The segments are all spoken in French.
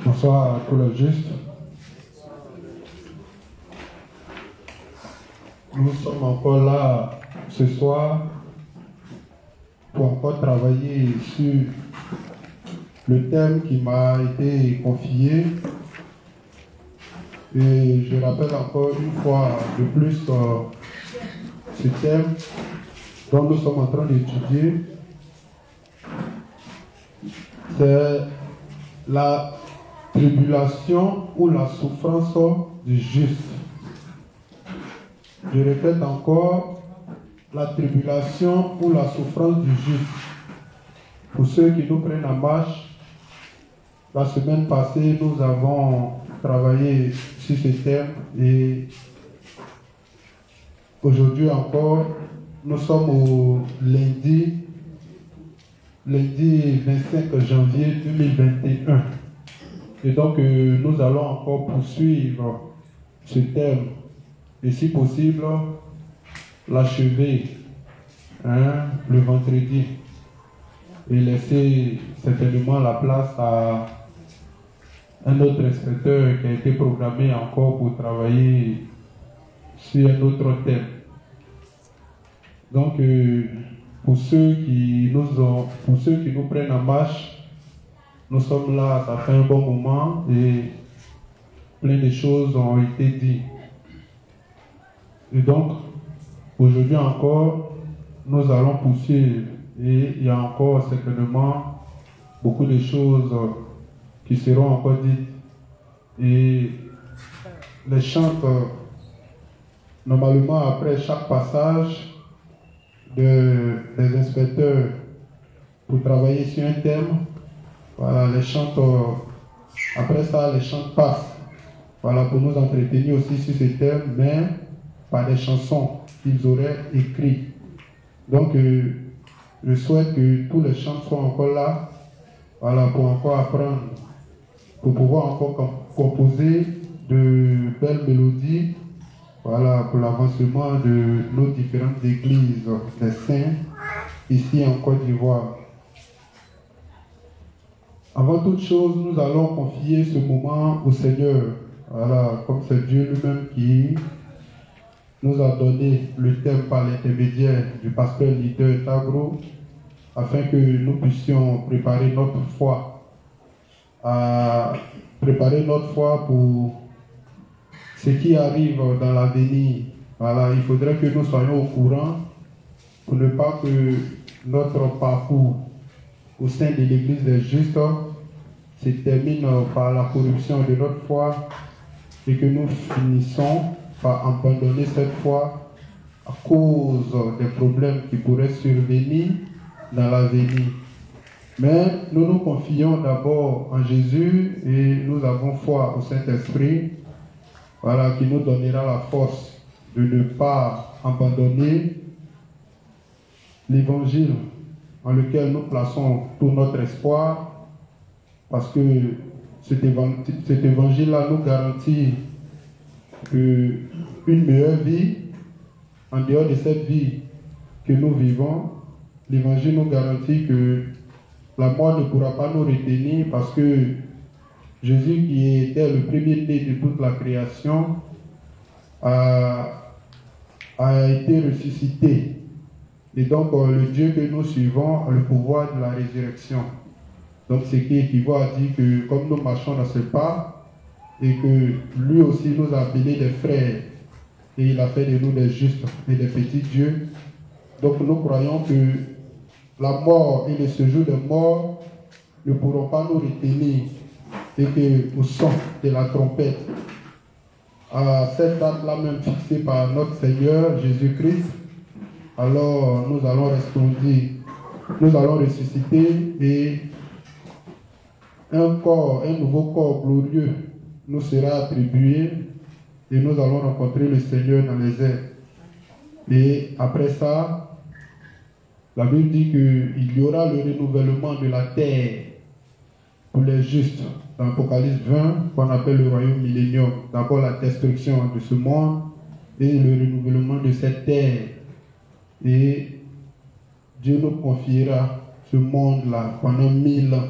Bonsoir à tous les justes. Nous sommes encore là ce soir pour encore travailler sur le thème qui m'a été confié. Et je rappelle encore une fois de plus ce thème dont nous sommes en train d'étudier. C'est la tribulation ou la souffrance du juste. Je répète encore, la tribulation ou la souffrance du juste. Pour ceux qui nous prennent en marche, la semaine passée, nous avons travaillé sur ce thème et aujourd'hui encore, nous sommes au lundi 25 janvier 2021. Et donc, nous allons encore poursuivre ce thème et si possible, l'achever le vendredi et laisser certainement la place à un autre inspecteur qui a été programmé encore pour travailler sur un autre thème. Donc, pour ceux qui nous prennent en marche, nous sommes là, ça fait un bon moment et plein de choses ont été dites. Et donc, aujourd'hui encore, nous allons poursuivre et il y a encore certainement beaucoup de choses qui seront encore dites. Et les chantes, normalement après chaque passage des inspecteurs pour travailler sur un thème, voilà, les chantes, après ça, les chantes passent. Voilà, pour nous entretenir aussi sur ce thème, mais par des chansons qu'ils auraient écrites. Donc, je souhaite que tous les chants soient encore là, voilà, pour encore apprendre, pour pouvoir encore composer de belles mélodies, voilà, pour l'avancement de nos différentes églises des saints ici en Côte d'Ivoire. Avant toute chose, nous allons confier ce moment au Seigneur. Voilà, comme c'est Dieu lui-même qui nous a donné le thème par l'intermédiaire du pasteur leader Tagro, afin que nous puissions préparer notre foi, pour ce qui arrive dans l'avenir. Voilà, il faudrait que nous soyons au courant pour ne pas que notre parcours au sein de l'Église des justes se termine par la corruption de notre foi et que nous finissons par abandonner cette foi à cause des problèmes qui pourraient survenir dans l'avenir. Mais nous nous confions d'abord en Jésus et nous avons foi au Saint-Esprit, voilà, qui nous donnera la force de ne pas abandonner l'évangile en lequel nous plaçons tout notre espoir, parce que cet évangile-là nous garantit une meilleure vie. En dehors de cette vie que nous vivons, l'évangile nous garantit que la mort ne pourra pas nous retenir, parce que Jésus, qui était le premier-né de toute la création, a été ressuscité. Et donc, le Dieu que nous suivons a le pouvoir de la résurrection. Donc, ce qui équivaut à dire que comme nous marchons dans ce pas, et que lui aussi nous a appelés des frères, et il a fait de nous des justes et des petits dieux. Donc, nous croyons que la mort et le séjour des morts ne pourront pas nous retenir, et qu'au son de la trompette, à cette date-là même fixée par notre Seigneur Jésus-Christ, alors nous allons resplendir, nous allons ressusciter et un nouveau corps glorieux nous sera attribué et nous allons rencontrer le Seigneur dans les airs. Et après ça, la Bible dit qu'il y aura le renouvellement de la terre pour les justes. Dans l'Apocalypse 20, qu'on appelle le royaume millénium. D'abord la destruction de ce monde et le renouvellement de cette terre. Et Dieu nous confiera ce monde-là pendant 1000 ans.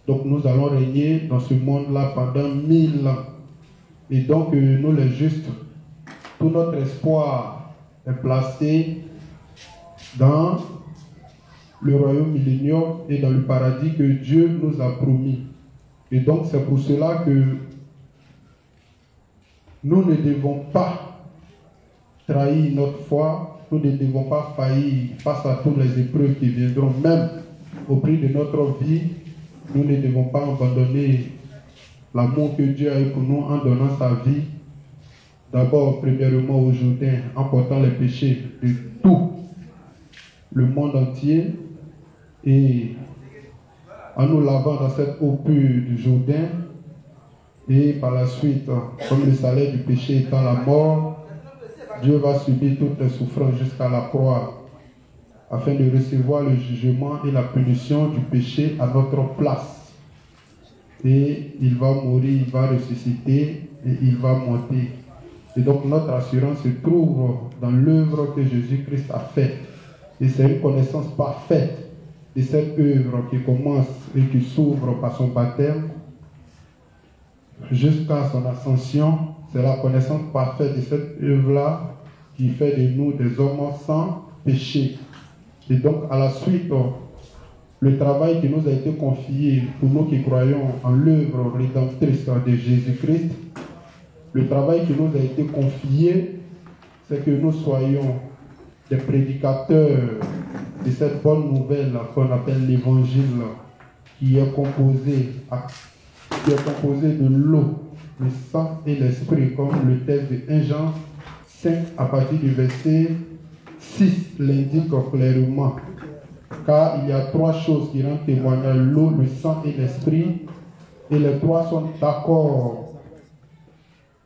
Donc nous allons régner dans ce monde-là pendant 1000 ans. Et donc nous les justes, tout notre espoir est placé dans le royaume millénium et dans le paradis que Dieu nous a promis. Et donc c'est pour cela que nous ne devons pas trahir notre foi, nous ne devons pas faillir face à toutes les épreuves qui viendront, même au prix de notre vie. Nous ne devons pas abandonner l'amour que Dieu a eu pour nous en donnant sa vie, d'abord, premièrement, au Jourdain, en portant les péchés de tout le monde entier et en nous lavant dans cette eau pure du Jourdain. Et par la suite, comme le salaire du péché étant la mort, Dieu va subir toutes les souffrances jusqu'à la croix, afin de recevoir le jugement et la punition du péché à notre place. Et il va mourir, il va ressusciter et il va monter. Et donc notre assurance se trouve dans l'œuvre que Jésus-Christ a faite. Et c'est une connaissance parfaite de cette œuvre qui commence et qui s'ouvre par son baptême jusqu'à son ascension. C'est la connaissance parfaite de cette œuvre-là qui fait de nous des hommes sans péché. Et donc à la suite, le travail qui nous a été confié pour nous qui croyons en l'œuvre rédemptrice de Jésus-Christ, le travail qui nous a été confié, c'est que nous soyons des prédicateurs de cette bonne nouvelle qu'on appelle l'évangile, qui est composé de l'eau, le sang et l'esprit, comme le texte de 1 Jean 5 à partir du verset 6 l'indique clairement. Car il y a 3 choses qui rendent témoignage: l'eau, le sang et l'esprit. Et les 3 sont d'accord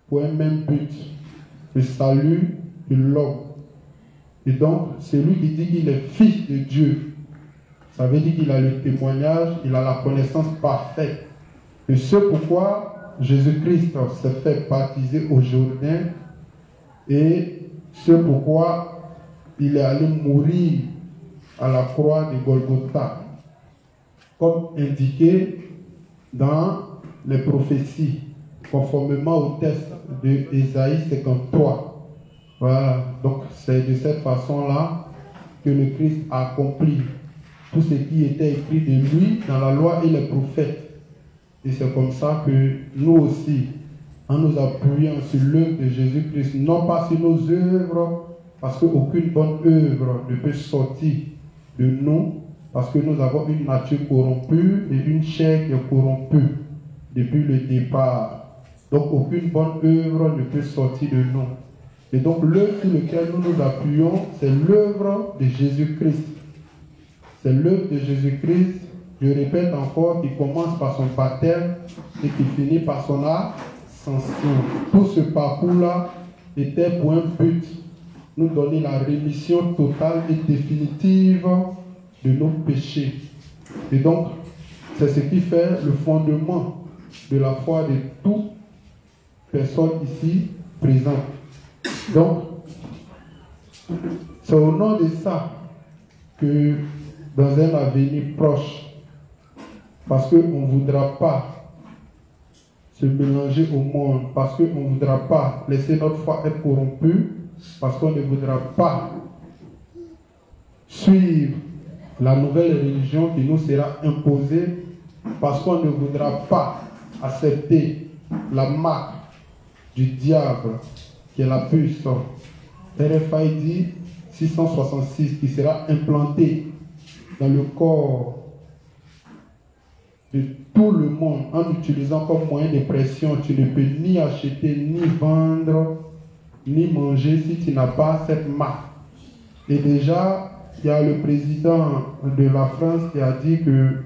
pour un même but, le salut de l'homme. Et donc, celui qui dit qu'il est fils de Dieu, ça veut dire qu'il a le témoignage, il a la connaissance parfaite. Et ce pourquoi Jésus-Christ s'est fait baptiser au Jourdain, et ce pourquoi il est allé mourir à la croix de Golgotha, comme indiqué dans les prophéties, conformément au texte de Ésaïe 53. Voilà, donc c'est de cette façon-là que le Christ a accompli tout ce qui était écrit de lui dans la loi et les prophètes. Et c'est comme ça que nous aussi, en nous appuyant sur l'œuvre de Jésus-Christ, non pas sur nos œuvres, parce qu'aucune bonne œuvre ne peut sortir de nous, parce que nous avons une nature corrompue et une chair qui est corrompue depuis le départ. Donc aucune bonne œuvre ne peut sortir de nous. Et donc l'œuvre sur laquelle nous nous appuyons, c'est l'œuvre de Jésus-Christ. C'est l'œuvre de Jésus-Christ, je répète encore, qui commence par son baptême et qui finit par son ascension. Tout ce parcours-là était pour un but: nous donner la rémission totale et définitive de nos péchés. Et donc, c'est ce qui fait le fondement de la foi de toute personne ici présente. Donc, c'est au nom de ça que dans un avenir proche, parce qu'on ne voudra pas se mélanger au monde, parce qu'on ne voudra pas laisser notre foi être corrompue, parce qu'on ne voudra pas suivre la nouvelle religion qui nous sera imposée, parce qu'on ne voudra pas accepter la marque du diable qui est la puce RFID 666 qui sera implantée dans le corps de tout le monde en utilisant comme moyen de pression. Tu ne peux ni acheter, ni vendre, ni manger si tu n'as pas cette marque. Et déjà, il y a le président de la France qui a dit que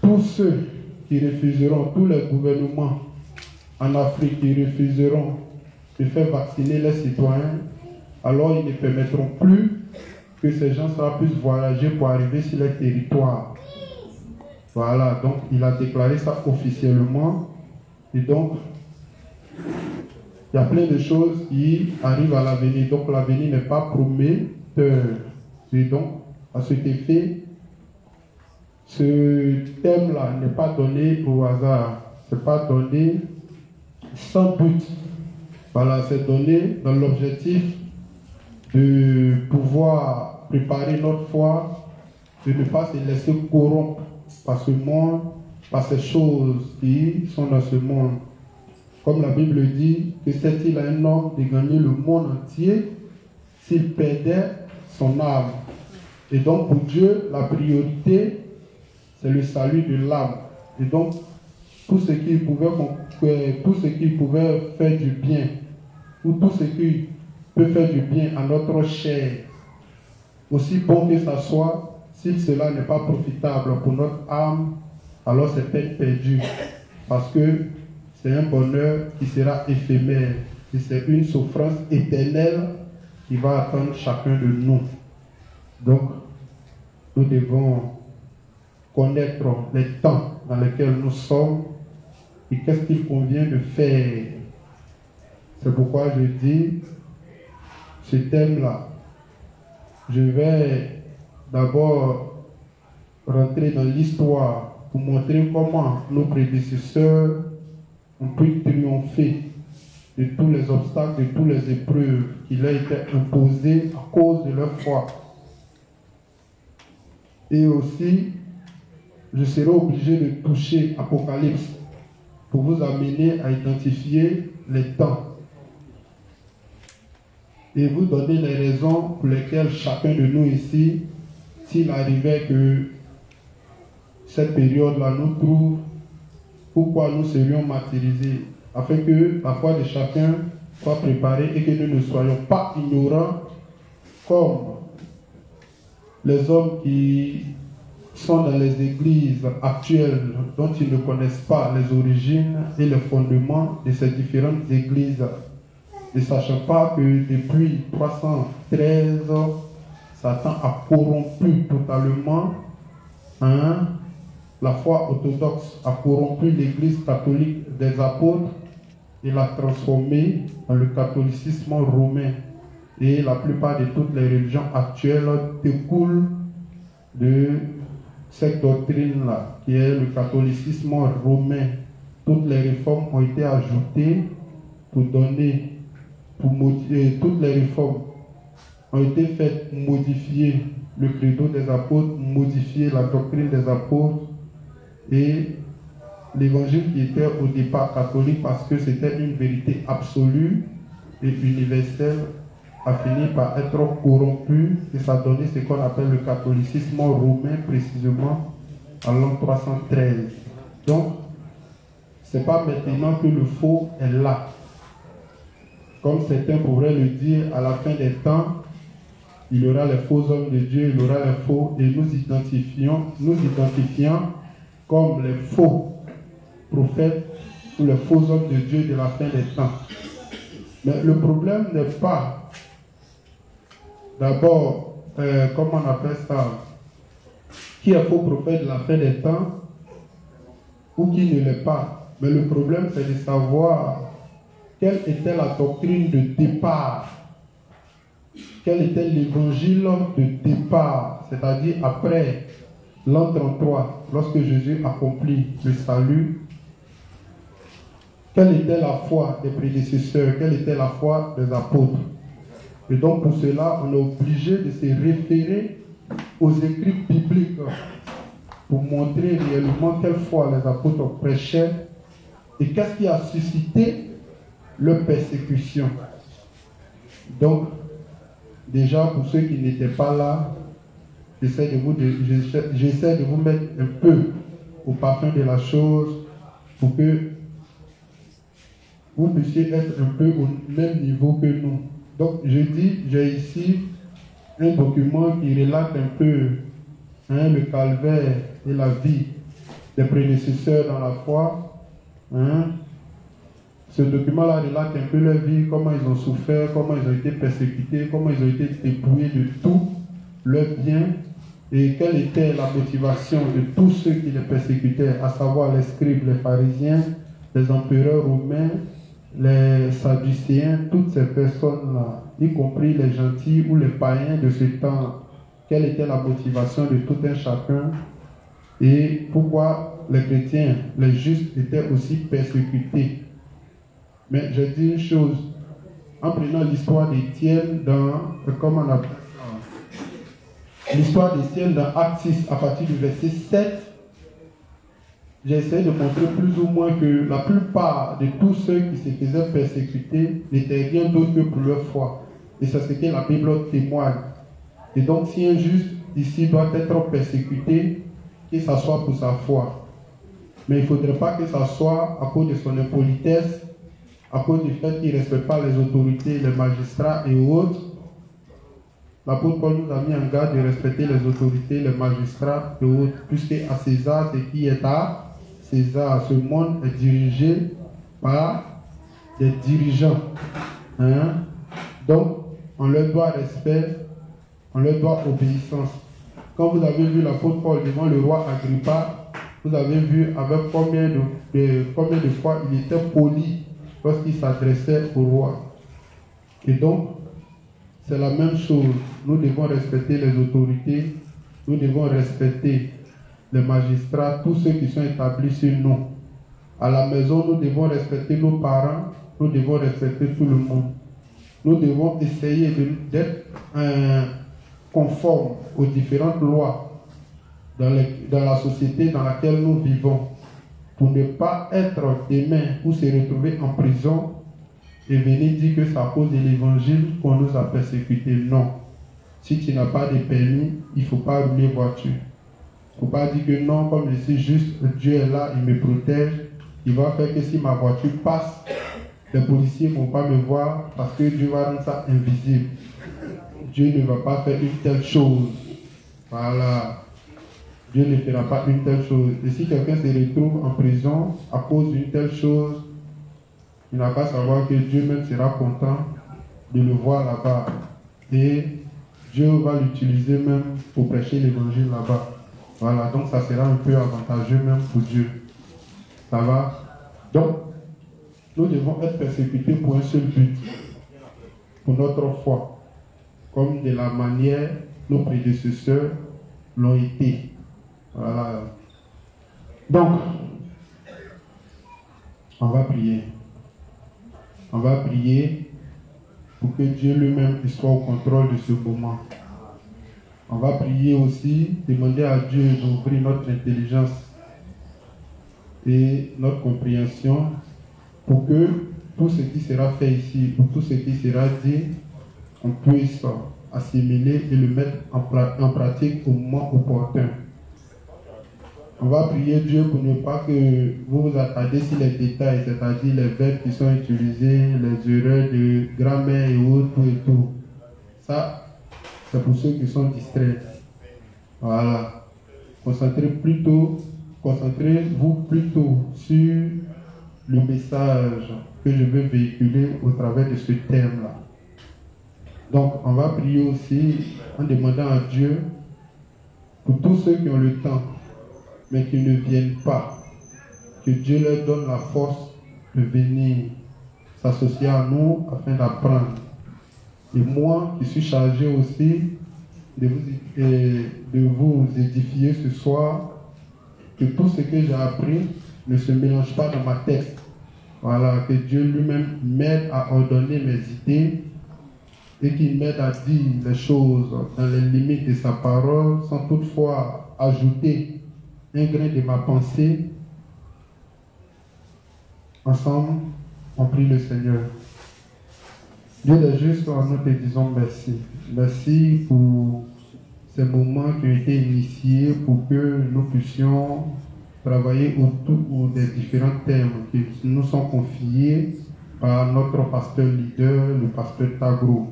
tous ceux qui refuseront, tous les gouvernements en Afrique qui refuseront de faire vacciner les citoyens, alors ils ne permettront plus que ces gens-là puissent voyager pour arriver sur les territoires. Voilà, donc il a déclaré ça officiellement. Et donc, il y a plein de choses qui arrivent à l'avenir. Donc l'avenir n'est pas prometteur. Et donc, à cet effet, Ce thème-là n'est pas donné au hasard, ce n'est pas donné sans but. Voilà, c'est donné dans l'objectif de pouvoir préparer notre foi, de ne pas se laisser corrompre par ce monde, par ces choses qui sont dans ce monde. Comme la Bible dit, que sert-il à un homme de gagner le monde entier s'il perdait son âme? Et donc pour Dieu, la priorité, c'est le salut de l'âme. Et donc, tout ce qui pouvait faire du bien, ou tout ce qui peut faire du bien à notre chair, aussi bon que ça soit, si cela n'est pas profitable pour notre âme, alors c'est peine perdue. Parce que c'est un bonheur qui sera éphémère. Et c'est une souffrance éternelle qui va attendre chacun de nous. Donc, nous devons connaître les temps dans lesquels nous sommes et qu'est-ce qu'il convient de faire. C'est pourquoi je dis, ce thème-là, je vais d'abord rentrer dans l'histoire pour montrer comment nos prédécesseurs ont pu triompher de tous les obstacles, de toutes les épreuves qui leur étaient imposées à cause de leur foi. Et aussi, je serai obligé de toucher Apocalypse pour vous amener à identifier les temps et vous donner les raisons pour lesquelles chacun de nous ici, s'il arrivait que cette période-là nous trouve, pourquoi nous serions martyrisés, afin que la foi de chacun soit préparée et que nous ne soyons pas ignorants comme les hommes qui sont dans les églises actuelles dont ils ne connaissent pas les origines et les fondements de ces différentes églises, ne sachant pas que depuis 313, Satan a corrompu totalement la foi orthodoxe, a corrompu l'église catholique des apôtres et l'a transformée dans le catholicisme romain. Et la plupart de toutes les religions actuelles découlent de cette doctrine-là, qui est le catholicisme romain. Toutes les réformes ont été ajoutées pour donner, toutes les réformes ont été faites pour modifier le credo des apôtres, modifier la doctrine des apôtres et l'évangile qui était au départ catholique parce que c'était une vérité absolue et universelle a fini par être corrompu et ça a donné ce qu'on appelle le catholicisme romain précisément en l'an 313. Donc, ce n'est pas maintenant que le faux est là. Comme certains pourraient le dire, à la fin des temps, il y aura les faux hommes de Dieu, il y aura les faux, et nous identifions comme les faux prophètes ou les faux hommes de Dieu de la fin des temps. Mais le problème n'est pas d'abord, comment on appelle ça, qui est faux prophète de la fin des temps ou qui ne l'est pas. Mais le problème, c'est de savoir quelle était la doctrine de départ, quel était l'évangile de départ, c'est-à-dire après l'an 33, lorsque Jésus accomplit le salut. Quelle était la foi des prédécesseurs, quelle était la foi des apôtres. Et donc pour cela, on est obligé de se référer aux écrits bibliques pour montrer réellement quelle foi les apôtres prêchaient et qu'est-ce qui a suscité leur persécution. Donc, déjà pour ceux qui n'étaient pas là, j'essaie de vous mettre un peu au parfum de la chose pour que vous puissiez être un peu au même niveau que nous. Donc, je dis, j'ai ici un document qui relate un peu le calvaire et la vie des prédécesseurs dans la foi. Ce document-là relate un peu leur vie, comment ils ont souffert, comment ils ont été persécutés, comment ils ont été dépouillés de tout leur bien et quelle était la motivation de tous ceux qui les persécutaient, à savoir les scribes, les pharisiens, les empereurs romains, les sadducéens, toutes ces personnes-là, y compris les gentils ou les païens de ce temps. Quelle était la motivation de tout un chacun? et pourquoi les chrétiens, les justes, étaient aussi persécutés. Mais je dis une chose, en prenant l'histoire d'Étienne dans, comment on appelle ça, l'histoire d'Étienne dans Acte 6, à partir du verset 7, j'ai essayé de montrer plus ou moins que la plupart de tous ceux qui se faisaient persécuter n'étaient rien d'autre que pour leur foi. Et c'est ce que la Bible témoigne. Et donc, si un juste ici doit être persécuté, que ce soit pour sa foi. Mais il ne faudrait pas que ça soit à cause de son impolitesse, à cause du fait qu'il ne respecte pas les autorités, les magistrats et autres. L'apôtre Paul nous a mis en garde de respecter les autorités, les magistrats et autres, puisque à César, ce qui est à César, ce monde est dirigé par des dirigeants. Donc, on leur doit respect, on leur doit obéissance. Quand vous avez vu l'apôtre Paul devant le roi Agrippa, vous avez vu avec combien de fois il était poli lorsqu'il s'adressait au roi. Et donc, c'est la même chose. Nous devons respecter les autorités, nous devons respecter les magistrats, tous ceux qui sont établis sur nous. À la maison, nous devons respecter nos parents, nous devons respecter tout le monde. Nous devons essayer d'être conformes aux différentes lois dans la société dans laquelle nous vivons, pour ne pas être demain ou se retrouver en prison et venir dire que c'est à cause de l'évangile qu'on nous a persécutés. Non. Si tu n'as pas de permis, il ne faut pas rouler voiture. Il ne faut pas dire que non, comme je suis juste, Dieu est là, il me protège. Il va faire que si ma voiture passe, les policiers ne vont pas me voir parce que Dieu va rendre ça invisible. Dieu ne va pas faire une telle chose. Voilà. Dieu ne fera pas une telle chose. Et si quelqu'un se retrouve en prison à cause d'une telle chose, il n'a qu'à savoir que Dieu même sera content de le voir là-bas. Et Dieu va l'utiliser même pour prêcher l'évangile là-bas. Voilà, donc ça sera un peu avantageux même pour Dieu. Ça va? Donc, nous devons être persécutés pour un seul but, pour notre foi, comme de la manière nos prédécesseurs l'ont été. Voilà. Donc, on va prier. On va prier pour que Dieu lui-même soit au contrôle de ce moment. On va prier aussi, demander à Dieu d'ouvrir notre intelligence et notre compréhension pour que tout ce qui sera fait ici, ou tout ce qui sera dit, on puisse assimiler et le mettre en pratique au moment opportun. On va prier Dieu pour ne pas que vous vous attardez sur les détails, c'est-à-dire les verbes qui sont utilisés, les erreurs de grammaire et autres, tout et tout. Ça, c'est pour ceux qui sont distraits. Voilà. Concentrez-vous plutôt sur le message que je veux véhiculer au travers de ce thème-là. Donc, on va prier aussi en demandant à Dieu pour tous ceux qui ont le temps, mais qui ne viennent pas, que Dieu leur donne la force de venir s'associer à nous afin d'apprendre. Et moi, qui suis chargé aussi de vous édifier ce soir, que tout ce que j'ai appris ne se mélange pas dans ma tête. Voilà, que Dieu lui-même m'aide à ordonner mes idées et qu'il m'aide à dire les choses dans les limites de sa parole, sans toutefois ajouter un grain de ma pensée. Ensemble, on prie le Seigneur. Dieu des justes, nous te disons merci. Merci pour ces moments qui ont été initiés pour que nous puissions travailler autour des différents thèmes qui nous sont confiés par notre pasteur leader, le pasteur Tagro.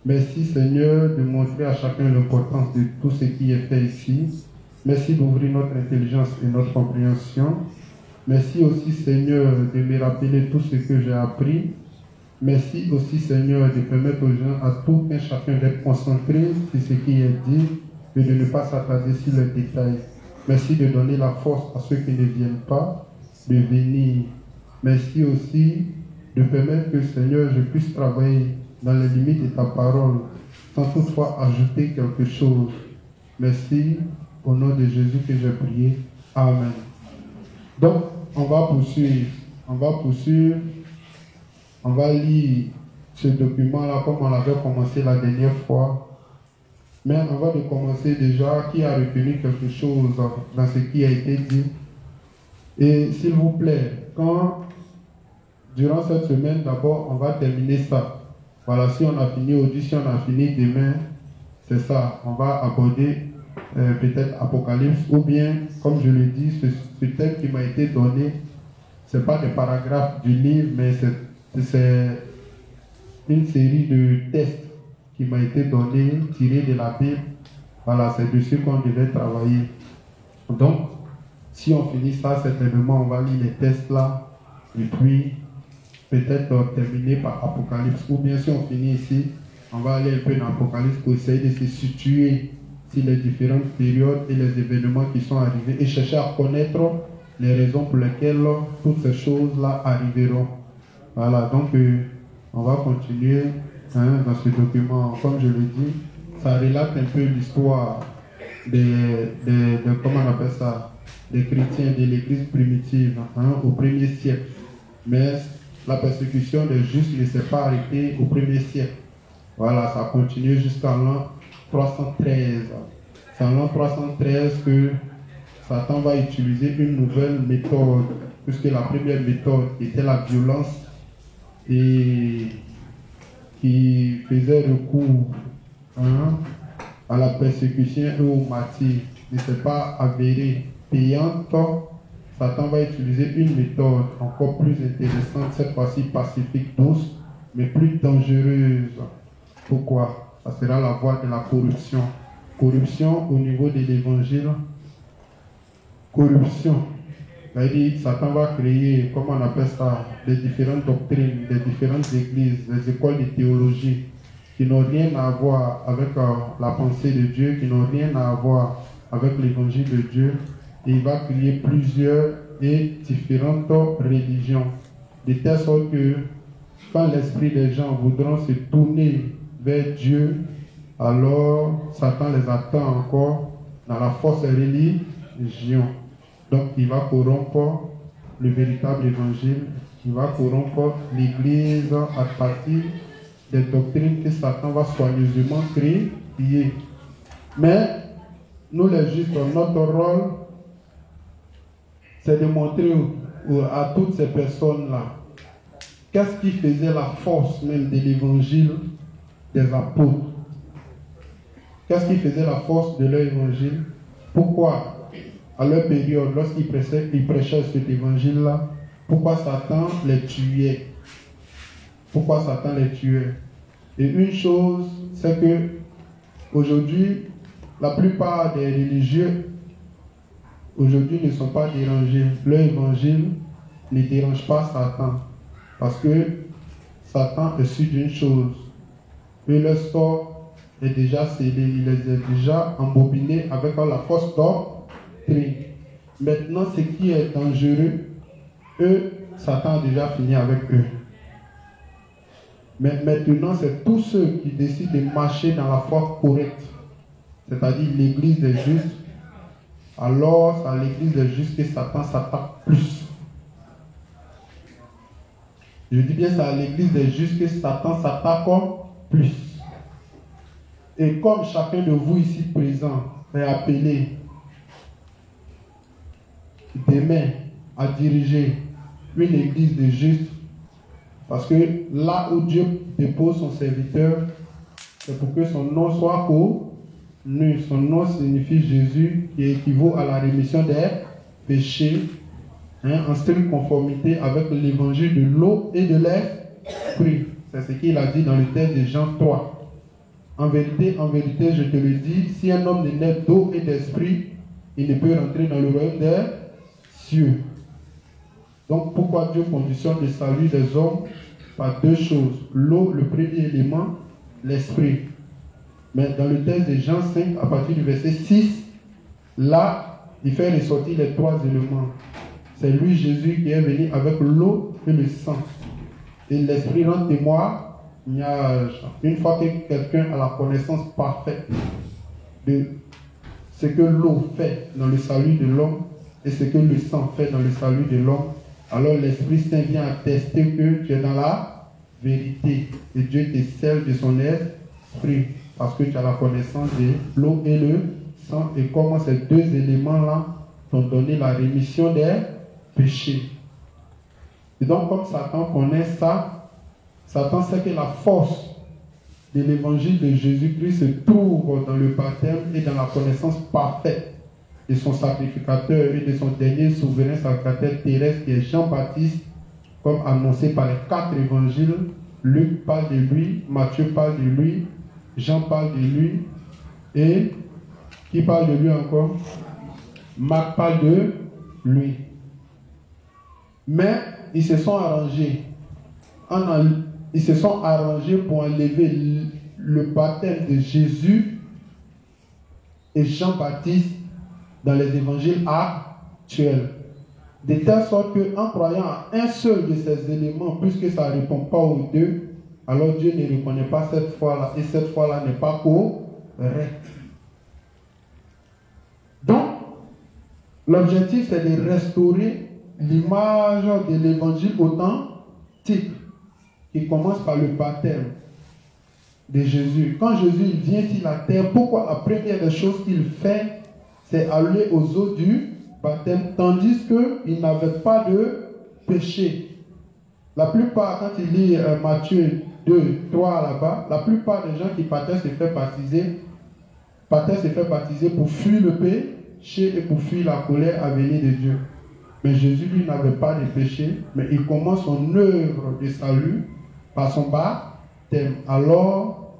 Merci Seigneur de montrer à chacun l'importance de tout ce qui est fait ici. Merci d'ouvrir notre intelligence et notre compréhension. Merci aussi Seigneur de me rappeler tout ce que j'ai appris. Merci aussi Seigneur de permettre aux gens, à tout un chacun d'être concentré sur ce qui est dit et de ne pas s'attarder sur les détails. Merci de donner la force à ceux qui ne viennent pas de venir. Merci aussi de permettre que Seigneur je puisse travailler dans les limites de ta parole sans toutefois ajouter quelque chose. Merci Au nom de Jésus que j'ai prié. Amen. Donc, on va poursuivre. On va lire ce document-là comme on l'avait commencé la dernière fois. Mais avant de commencer déjà, qui a retenu quelque chose dans ce qui a été dit? Et s'il vous plaît, durant cette semaine, d'abord, on va terminer ça. Voilà, si on a fini aujourd'hui, si on a fini demain, c'est ça. On va aborder peut-être Apocalypse, ou bien, comme je l'ai dit, ce thème qui m'a été donné, ce n'est pas des paragraphes du livre, mais c'est une série de tests qui m'a été donné, tiré de la Bible. Voilà, c'est dessus qu'on devait travailler. Donc, si on finit ça, certainement, on va lire les tests là, et puis peut-être terminer par Apocalypse. Ou bien si on finit ici, on va aller un peu dans Apocalypse pour essayer de se situer sur les différentes périodes et les événements qui sont arrivés et chercher à connaître les raisons pour lesquelles toutes ces choses-là arriveront. Voilà, donc on va continuer dans ce document. Comme je l'ai dit, ça relate un peu l'histoire comment on appelle ça, des chrétiens de l'église primitive au 1er siècle. Mais la persécution des justes ne s'est pas arrêtée au 1er siècle. Voilà, ça a continué jusqu'à l'an 313. C'est en l'an 313 que Satan va utiliser une nouvelle méthode, puisque la première méthode était la violence et qui faisait recours à la persécution et au martyre, ne s'est pas avérée payante. Satan va utiliser une méthode encore plus intéressante, cette fois-ci pacifique, douce, mais plus dangereuse. Pourquoi? Ça sera la voie de la corruption. Corruption au niveau de l'évangile. Corruption. C'est-à-dire, Satan va créer, comment on appelle ça, des différentes doctrines, des différentes églises, des écoles de théologie qui n'ont rien à voir avec la pensée de Dieu, qui n'ont rien à voir avec l'évangile de Dieu. Et il va créer plusieurs et différentes religions. De telle sorte que quand l'esprit des gens voudront se tourner vers Dieu, alors Satan les attend encore dans la fausse religion. Donc il va corrompre le véritable évangile, il va corrompre l'église à partir des doctrines que Satan va soigneusement créer. Mais nous les justes, notre rôle, c'est de montrer à toutes ces personnes-là qu'est-ce qui faisait la force même de l'évangile des apôtres. Qu'est-ce qui faisait la force de leur évangile? Pourquoi, à leur période, lorsqu'ils prêchaient cet évangile-là, pourquoi Satan les tuait? Pourquoi Satan les tuait? Et une chose, c'est que aujourd'hui, la plupart des religieux aujourd'hui ne sont pas dérangés. Leur évangile ne dérange pas Satan. Parce que Satan est sûr d'une chose. Que leur sort est déjà scellé. Il les a déjà embobinés avec la fausse doctrine. Maintenant, ce qui est dangereux, eux, Satan a déjà fini avec eux. Mais maintenant, c'est tous ceux qui décident de marcher dans la foi correcte. C'est-à-dire l'église des justes. Alors, c'est à l'église des justes que Satan s'attaque plus. Je dis bien, c'est à l'église des justes que Satan s'attaque plus. Et comme chacun de vous ici présent est appelé demain à diriger une église de justes, parce que là où Dieu dépose son serviteur, c'est pour que son nom soit connu. Son nom signifie Jésus, qui équivaut à la rémission des péchés, en stricte conformité avec l'évangile de l'eau et de l'esprit. C'est ce qu'il a dit dans le texte de Jean 3. En vérité, je te le dis, si un homme ne naît d'eau et d'esprit, il ne peut rentrer dans le royaume des cieux. Donc pourquoi Dieu conditionne le salut des hommes par deux choses? L'eau, le premier élément, l'esprit. Mais dans le texte de Jean 5, à partir du verset 6, là, il fait ressortir les trois éléments. C'est lui, Jésus, qui est venu avec l'eau et le sang. Et l'esprit rend témoignage. Une fois que quelqu'un a la connaissance parfaite de ce que l'eau fait dans le salut de l'homme et ce que le sang fait dans le salut de l'homme, alors l'Esprit Saint vient attester que tu es dans la vérité et Dieu te scelle de son esprit parce que tu as la connaissance de l'eau et le sang et comment ces deux éléments-là t'ont donné la rémission des péchés. Et donc comme Satan connaît ça, Satan sait que la force de l'évangile de Jésus-Christ se trouve dans le baptême et dans la connaissance parfaite de son sacrificateur et de son dernier souverain sacrificateur terrestre qui est Jean-Baptiste, comme annoncé par les 4 évangiles. Luc parle de lui, Matthieu parle de lui, Jean parle de lui, et qui parle de lui encore? Marc parle de lui. Mais ils se sont arrangés. Ils se sont arrangés pour enlever le baptême de Jésus et Jean-Baptiste dans les évangiles actuels. De telle sorte qu'en croyant à un seul de ces éléments, puisque ça ne répond pas aux deux, alors Dieu ne reconnaît pas cette foi-là, et cette foi-là n'est pas correcte. Donc, l'objectif c'est de restaurer l'image de l'évangile authentique, qui commence par le baptême de Jésus. Quand Jésus vient sur la terre, pourquoi la première des choses qu'il fait, c'est aller aux eaux du baptême, tandis qu'il n'avait pas de péché. La plupart, quand il lit Matthieu 2, 3 là-bas, la plupart des gens qui partaient se faire baptiser pour fuir le péché et pour fuir la colère à venir de Dieu. Mais Jésus, lui, n'avait pas de péché, mais il commence son œuvre de salut par son baptême. Alors,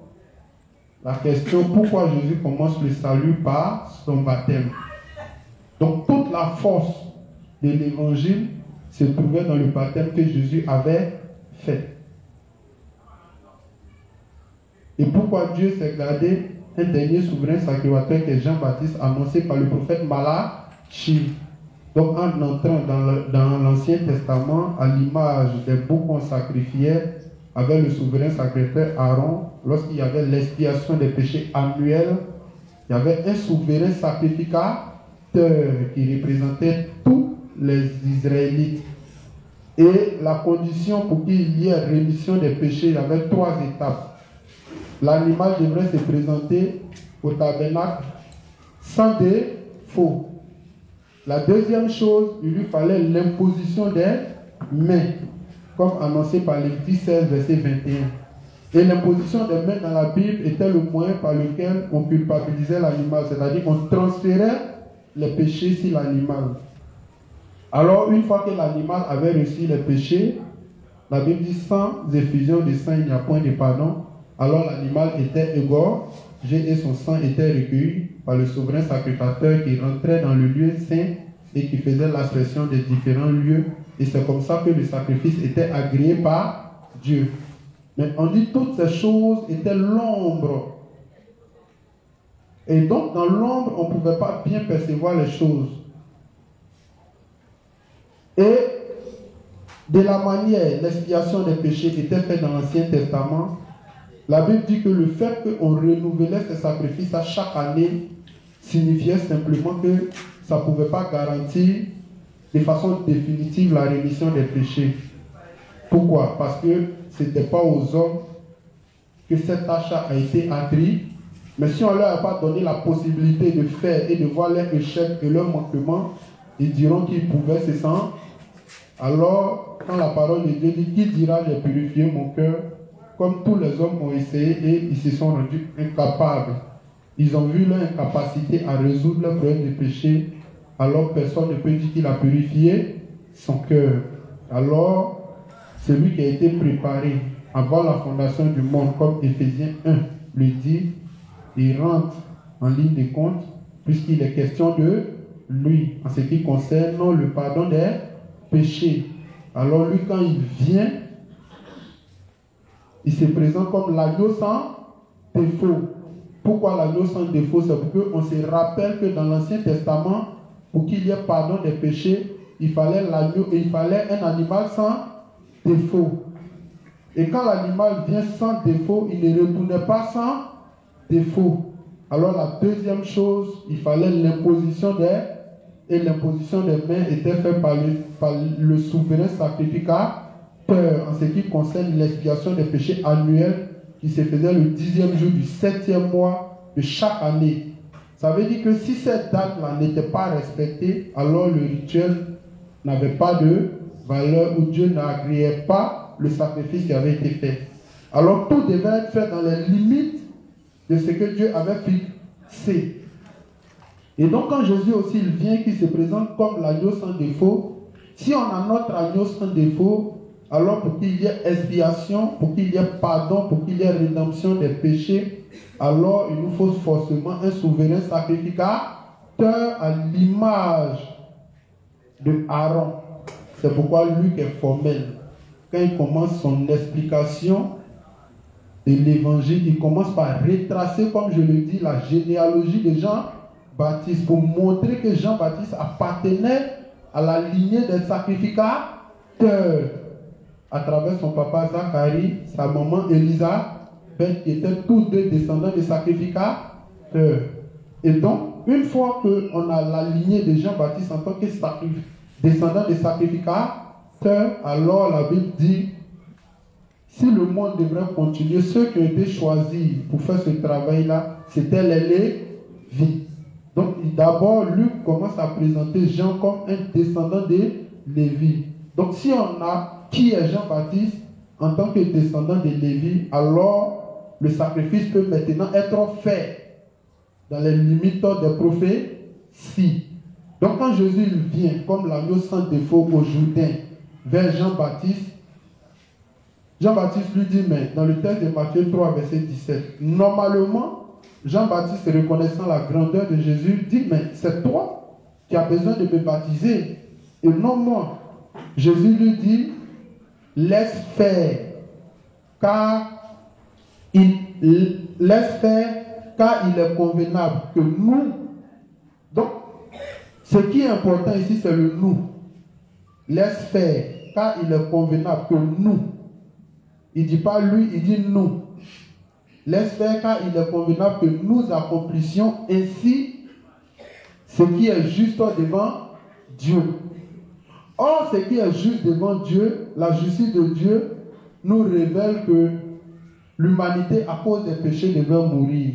la question, pourquoi Jésus commence le salut par son baptême? Donc, toute la force de l'évangile se trouvait dans le baptême que Jésus avait fait. Et pourquoi Dieu s'est gardé un dernier souverain sacrificateur qui est Jean-Baptiste, annoncé par le prophète Malachi. Donc, en entrant dans l'Ancien Testament, à l'image des boucs qu'on sacrifiait, avec le souverain sacrificateur Aaron, lorsqu'il y avait l'expiation des péchés annuels, il y avait un souverain sacrificateur qui représentait tous les Israélites. Et la condition pour qu'il y ait rémission des péchés, il y avait 3 étapes. L'animal devrait se présenter au tabernacle sans défaut. La deuxième chose, il lui fallait l'imposition des mains, comme annoncé par Lévitique 16, verset 21. Et l'imposition des mains dans la Bible était le moyen par lequel on culpabilisait l'animal, c'est-à-dire qu'on transférait les péchés sur l'animal. Alors, une fois que l'animal avait reçu les péchés, la Bible dit sans effusion de sang, il n'y a point de pardon. Alors l'animal était égorgé et son sang était recueilli par le souverain sacrificateur qui rentrait dans le lieu saint et qui faisait l'aspersion des différents lieux. Et c'est comme ça que le sacrifice était agréé par Dieu. Mais on dit toutes ces choses étaient l'ombre. Et donc dans l'ombre, on ne pouvait pas bien percevoir les choses. Et de la manière, l'expiation des péchés était faite dans l'Ancien Testament. La Bible dit que le fait qu'on renouvelait ces sacrifices à chaque année signifiait simplement que ça ne pouvait pas garantir de façon définitive la rémission des péchés. Pourquoi? Parce que ce n'était pas aux hommes que cette tâche a été attribuée. Mais si on ne leur a pas donné la possibilité de faire et de voir leurs échecs et leurs manquements, ils diront qu'ils pouvaient se sentir. Alors, quand la parole de Dieu dit, qui dira j'ai purifié mon cœur? Comme tous les hommes ont essayé et ils se sont rendus incapables. Ils ont vu leur incapacité à résoudre leurs problèmes de péché. Alors personne ne peut dire qu'il a purifié son cœur. Alors, celui qui a été préparé avant la fondation du monde, comme Éphésiens 1 le dit, il rentre en ligne de compte puisqu'il est question de lui en ce qui concerne le pardon des péchés. Alors lui, quand il vient, il se présente comme l'agneau sans défaut. Pourquoi l'agneau sans défaut? C'est pour qu'on se rappelle que dans l'Ancien Testament, pour qu'il y ait pardon des péchés, il fallait l'agneau et il fallait un animal sans défaut. Et quand l'animal vient sans défaut, il ne retournait pas sans défaut. Alors la deuxième chose, il fallait l'imposition des mains était faite par le souverain sacrificateur en ce qui concerne l'expiation des péchés annuels qui se faisait le 10e jour du 7e mois de chaque année. Ça veut dire que si cette date-là n'était pas respectée, alors le rituel n'avait pas de valeur ou Dieu n'agréait pas le sacrifice qui avait été fait. Alors tout devait être fait dans les limites de ce que Dieu avait fixé. Et donc quand Jésus aussi il vient, qui se présente comme l'agneau sans défaut, si on a notre agneau sans défaut, alors pour qu'il y ait expiation, pour qu'il y ait pardon, pour qu'il y ait rédemption des péchés, alors il nous faut forcément un souverain sacrificateur à l'image de Aaron. C'est pourquoi Luc est formel. Quand il commence son explication de l'évangile, il commence par retracer, comme je le dis, la généalogie de Jean-Baptiste pour montrer que Jean-Baptiste appartenait à la lignée des sacrificateurs à travers son papa Zacharie, sa maman Élisabeth, qui étaient tous deux descendants des sacrificateurs. Et donc, une fois qu'on a la lignée de Jean-Baptiste en tant que descendant des sacrificateurs, alors la Bible dit, si le monde devrait continuer, ceux qui ont été choisis pour faire ce travail-là, c'était les Lévites. Donc d'abord, Luc commence à présenter Jean comme un descendant des Lévites. Donc si on a qui est Jean-Baptiste en tant que descendant des Lévites, alors le sacrifice peut maintenant être fait dans les limites des prophéties. Donc quand Jésus vient comme l'agneau sans défaut au Jourdain vers Jean-Baptiste, Jean-Baptiste lui dit, mais dans le texte de Matthieu 3, verset 17, normalement, Jean-Baptiste, reconnaissant la grandeur de Jésus, dit, mais c'est toi qui as besoin de me baptiser et non moi. Jésus lui dit, laisse faire, car il est convenable que nous. Donc, ce qui est important ici, c'est le nous. Laisse faire, car il est convenable que nous. Il ne dit pas lui, il dit nous. Laisse faire, car il est convenable que nous accomplissions ainsi ce qui est juste devant Dieu. Or, ce qui est juste devant Dieu, la justice de Dieu, nous révèle que l'humanité, à cause des péchés, devait mourir.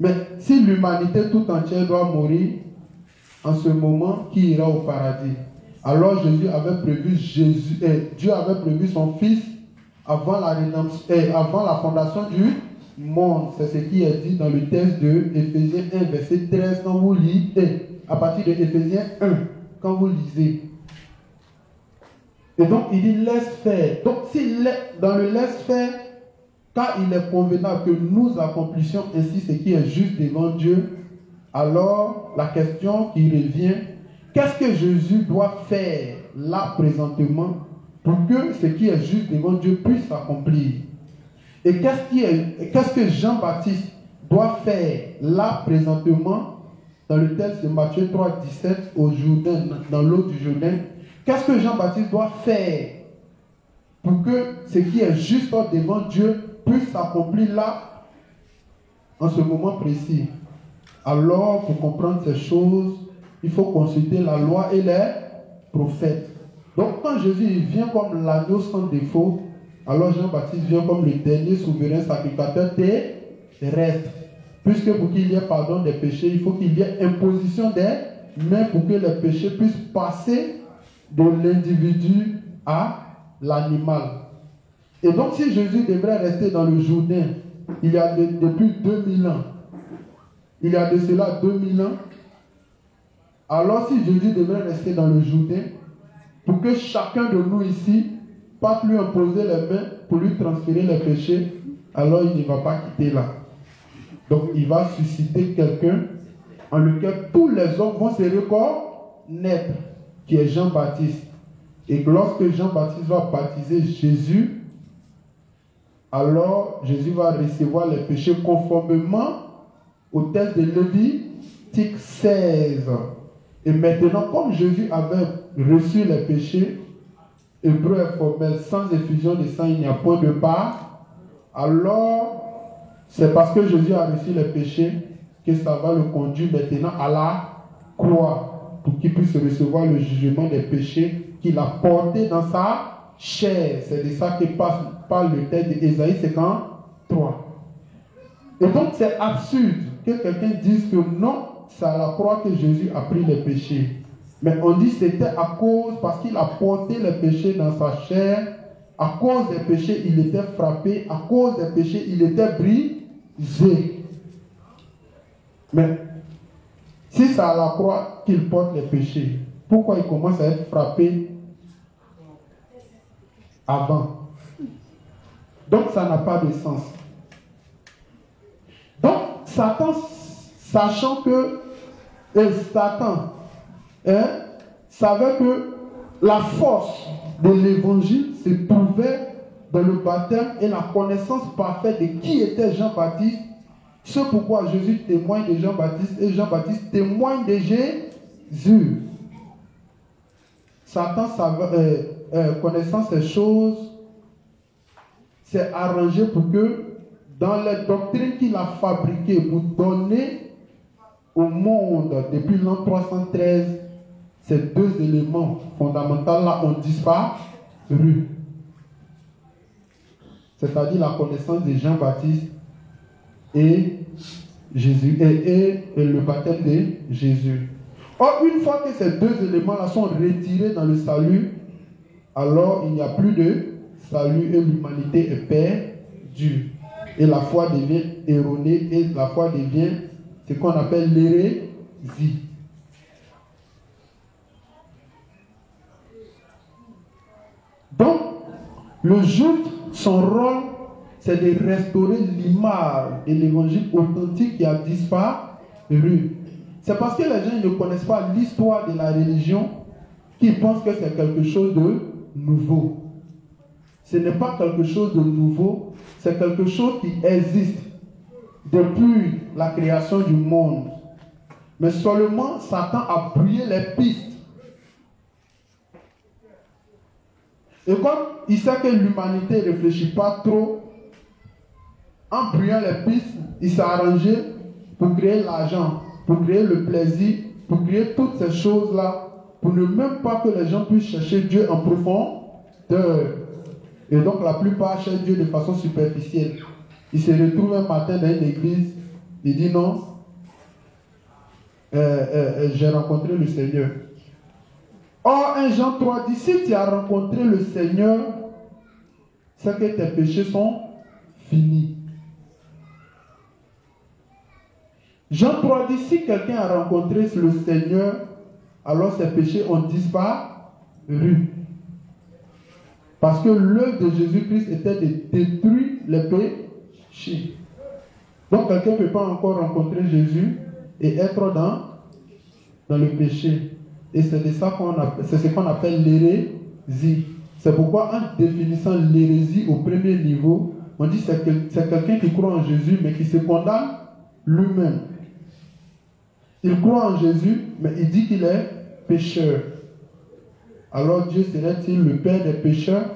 Mais si l'humanité tout entière doit mourir, en ce moment, qui ira au paradis? Alors Dieu avait prévu son Fils avant la rédemption, avant la fondation du monde. C'est ce qui est dit dans le texte de Éphésiens 1, verset 13, quand vous lisez, à partir de Éphésiens 1, quand vous lisez. Et donc il dit laisse faire. Donc dans le laisse faire, car il est convenable que nous accomplissions ainsi ce qui est juste devant Dieu, alors la question qui revient, qu'est-ce que Jésus doit faire là présentement pour que ce qui est juste devant Dieu puisse s'accomplir? Et qu'est-ce que Jean-Baptiste doit faire là présentement dans le texte de Matthieu 3, 17 au Jourdain, dans l'eau du Jourdain? Qu'est-ce que Jean-Baptiste doit faire pour que ce qui est juste devant Dieu puisse s'accomplir là en ce moment précis? Alors, pour comprendre ces choses, il faut consulter la loi et les prophètes. Donc, quand Jésus vient comme l'agneau sans défaut, alors Jean-Baptiste vient comme le dernier souverain sacrificateur terrestre. Puisque pour qu'il y ait pardon des péchés, il faut qu'il y ait imposition des mains pour que les péchés puissent passer de l'individu à l'animal. Et donc, si Jésus devrait rester dans le Jourdain, il y a depuis 2000 ans, il y a de cela 2000 ans, alors si Jésus devrait rester dans le Jourdain, pour que chacun de nous ici passe lui imposer les mains pour lui transférer les péchés, alors il ne va pas quitter là. Donc il va susciter quelqu'un en lequel tous les hommes vont se reconnaître, qui est Jean-Baptiste. Et lorsque Jean-Baptiste va baptiser Jésus, alors Jésus va recevoir les péchés conformément au texte de Lévitique 16. Et maintenant, comme Jésus avait reçu les péchés, hébreu est formel, sans effusion de sang, il n'y a point de part. Alors, c'est parce que Jésus a reçu les péchés que ça va le conduire maintenant à la croix pour qu'il puisse recevoir le jugement des péchés qu'il a porté dans sa chair. C'est de ça que parle le texte d'Ésaïe 53. Et donc c'est absurde que quelqu'un dise que non, c'est à la croix que Jésus a pris les péchés. Mais on dit que c'était à cause, parce qu'il a porté les péchés dans sa chair, à cause des péchés il était frappé, à cause des péchés il était brisé. Mais si c'est à la croix qu'il porte les péchés, pourquoi il commence à être frappé avant? Donc ça n'a pas de sens. Donc Satan, sachant que Satan savait que la force de l'évangile se trouvait dans le baptême et la connaissance parfaite de qui était Jean-Baptiste. C'est pourquoi Jésus témoigne de Jean-Baptiste et Jean-Baptiste témoigne de Jésus. Satan, connaissant ces choses, s'est arrangé pour que dans les doctrines qu'il a fabriquées pour donner au monde depuis l'an 313, ces deux éléments fondamentaux-là ont disparu. C'est-à-dire la connaissance de Jean-Baptiste et Jésus et le baptême de Jésus. Or, une fois que ces deux éléments-là sont retirés dans le salut, alors il n'y a plus de salut et l'humanité est perdue. Et la foi devient erronée et la foi devient ce qu'on appelle l'hérésie. Donc, le juge, son rôle, c'est de restaurer l'image de l'évangile authentique qui a disparu. C'est parce que les gens ne connaissent pas l'histoire de la religion qu'ils pensent que c'est quelque chose de nouveau. Ce n'est pas quelque chose de nouveau, c'est quelque chose qui existe depuis la création du monde. Mais seulement Satan a brouillé les pistes. Et comme il sait que l'humanité ne réfléchit pas trop, en brouillant les pistes, il s'est arrangé pour créer l'argent, pour créer le plaisir, pour créer toutes ces choses-là, pour ne même pas que les gens puissent chercher Dieu en profondeur. Et donc la plupart cherchent Dieu de façon superficielle. Il se retrouve un matin dans une église, il dit non, j'ai rencontré le Seigneur. Or, 1 Jean 3 dit, si tu as rencontré le Seigneur, c'est que tes péchés sont finis. Jean 3 dit, si quelqu'un a rencontré le Seigneur, alors ses péchés ont disparu. Parce que l'œuvre de Jésus-Christ était de détruire les péchés. Donc quelqu'un ne peut pas encore rencontrer Jésus et être dans le péché. Et c'est de ça c'est ce qu'on appelle l'hérésie. C'est pourquoi en définissant l'hérésie au premier niveau, on dit que c'est quelqu'un qui croit en Jésus mais qui se condamne lui-même. Il croit en Jésus mais il dit qu'il est pécheur. Alors Dieu serait-il le père des pécheurs,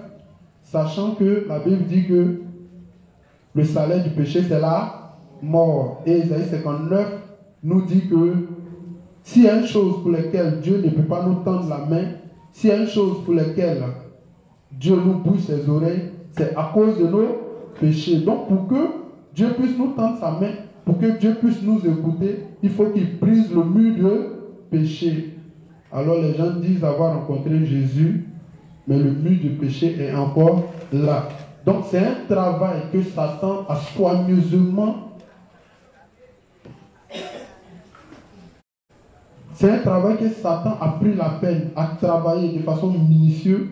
sachant que la Bible dit que le salaire du péché c'est la mort. Et Isaïe 59 nous dit que s'il y a une chose pour laquelle Dieu ne peut pas nous tendre la main, s'il y a une chose pour laquelle Dieu nous bouche ses oreilles, c'est à cause de nos péchés. Donc pour que Dieu puisse nous tendre sa main, pour que Dieu puisse nous écouter, il faut qu'il brise le mur de péché. Alors les gens disent avoir rencontré Jésus, mais le mur du péché est encore là. Donc c'est un travail que Satan a soigneusement. C'est un travail que Satan a pris la peine à travailler de façon minutieuse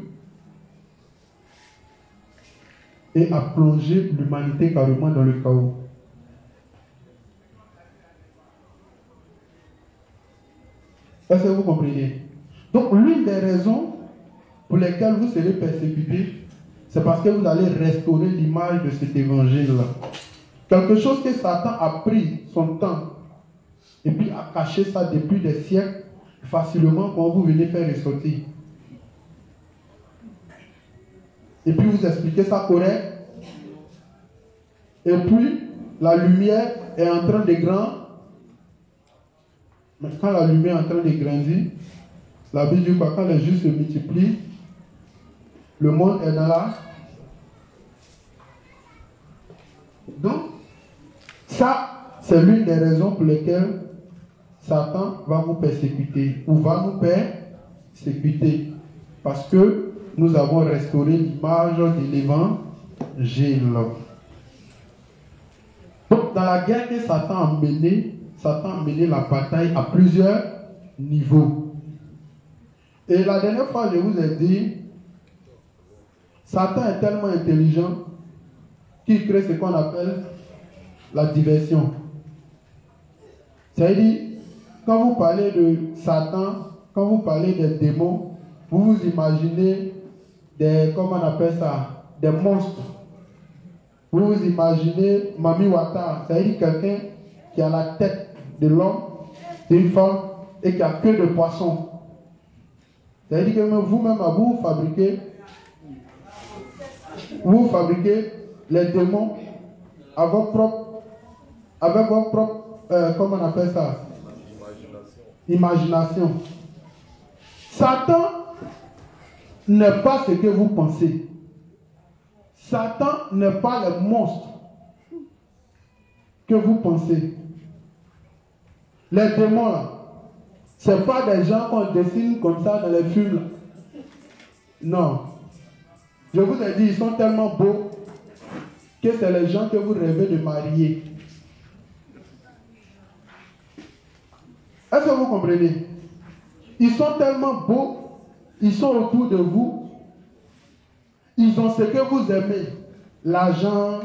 et à plonger l'humanité carrément dans le chaos. Est-ce que vous comprenez? Donc l'une des raisons pour lesquelles vous serez persécutés, c'est parce que vous allez restaurer l'image de cet évangile-là. Quelque chose que Satan a pris son temps et puis a caché ça depuis des siècles facilement quand vous venez faire ressortir. Et puis vous expliquez ça correct. Et puis la lumière est en train de grandir. Mais quand la lumière est en train de grandir, la Bible dit que quand les justes se multiplient, le monde est dans la... Donc, ça, c'est l'une des raisons pour lesquelles Satan va vous persécuter ou va nous persécuter. Parce que nous avons restauré l'image de l'évangile. Donc, dans la guerre que Satan a mené la bataille à plusieurs niveaux. Et la dernière fois, je vous ai dit, Satan est tellement intelligent qu'il crée ce qu'on appelle la diversion. C'est-à-dire, quand vous parlez de Satan, quand vous parlez des démons, vous vous imaginez des, comment on appelle ça, des monstres. Vous vous imaginez Mami Wata, c'est-à-dire quelqu'un qui a la tête de l'homme, d'une femme, et qui a que de poisson. C'est-à-dire que vous-même, vous fabriquez les démons avec votre propre, comment on appelle ça? Imagination. Satan n'est pas ce que vous pensez. Satan n'est pas le monstre que vous pensez. Les démons là, ce n'est pas des gens qu'on dessine comme ça dans les films là. Non. Je vous ai dit, ils sont tellement beaux que c'est les gens que vous rêvez de marier. Est-ce que vous comprenez? Ils sont tellement beaux, ils sont autour de vous, ils ont ce que vous aimez, l'argent,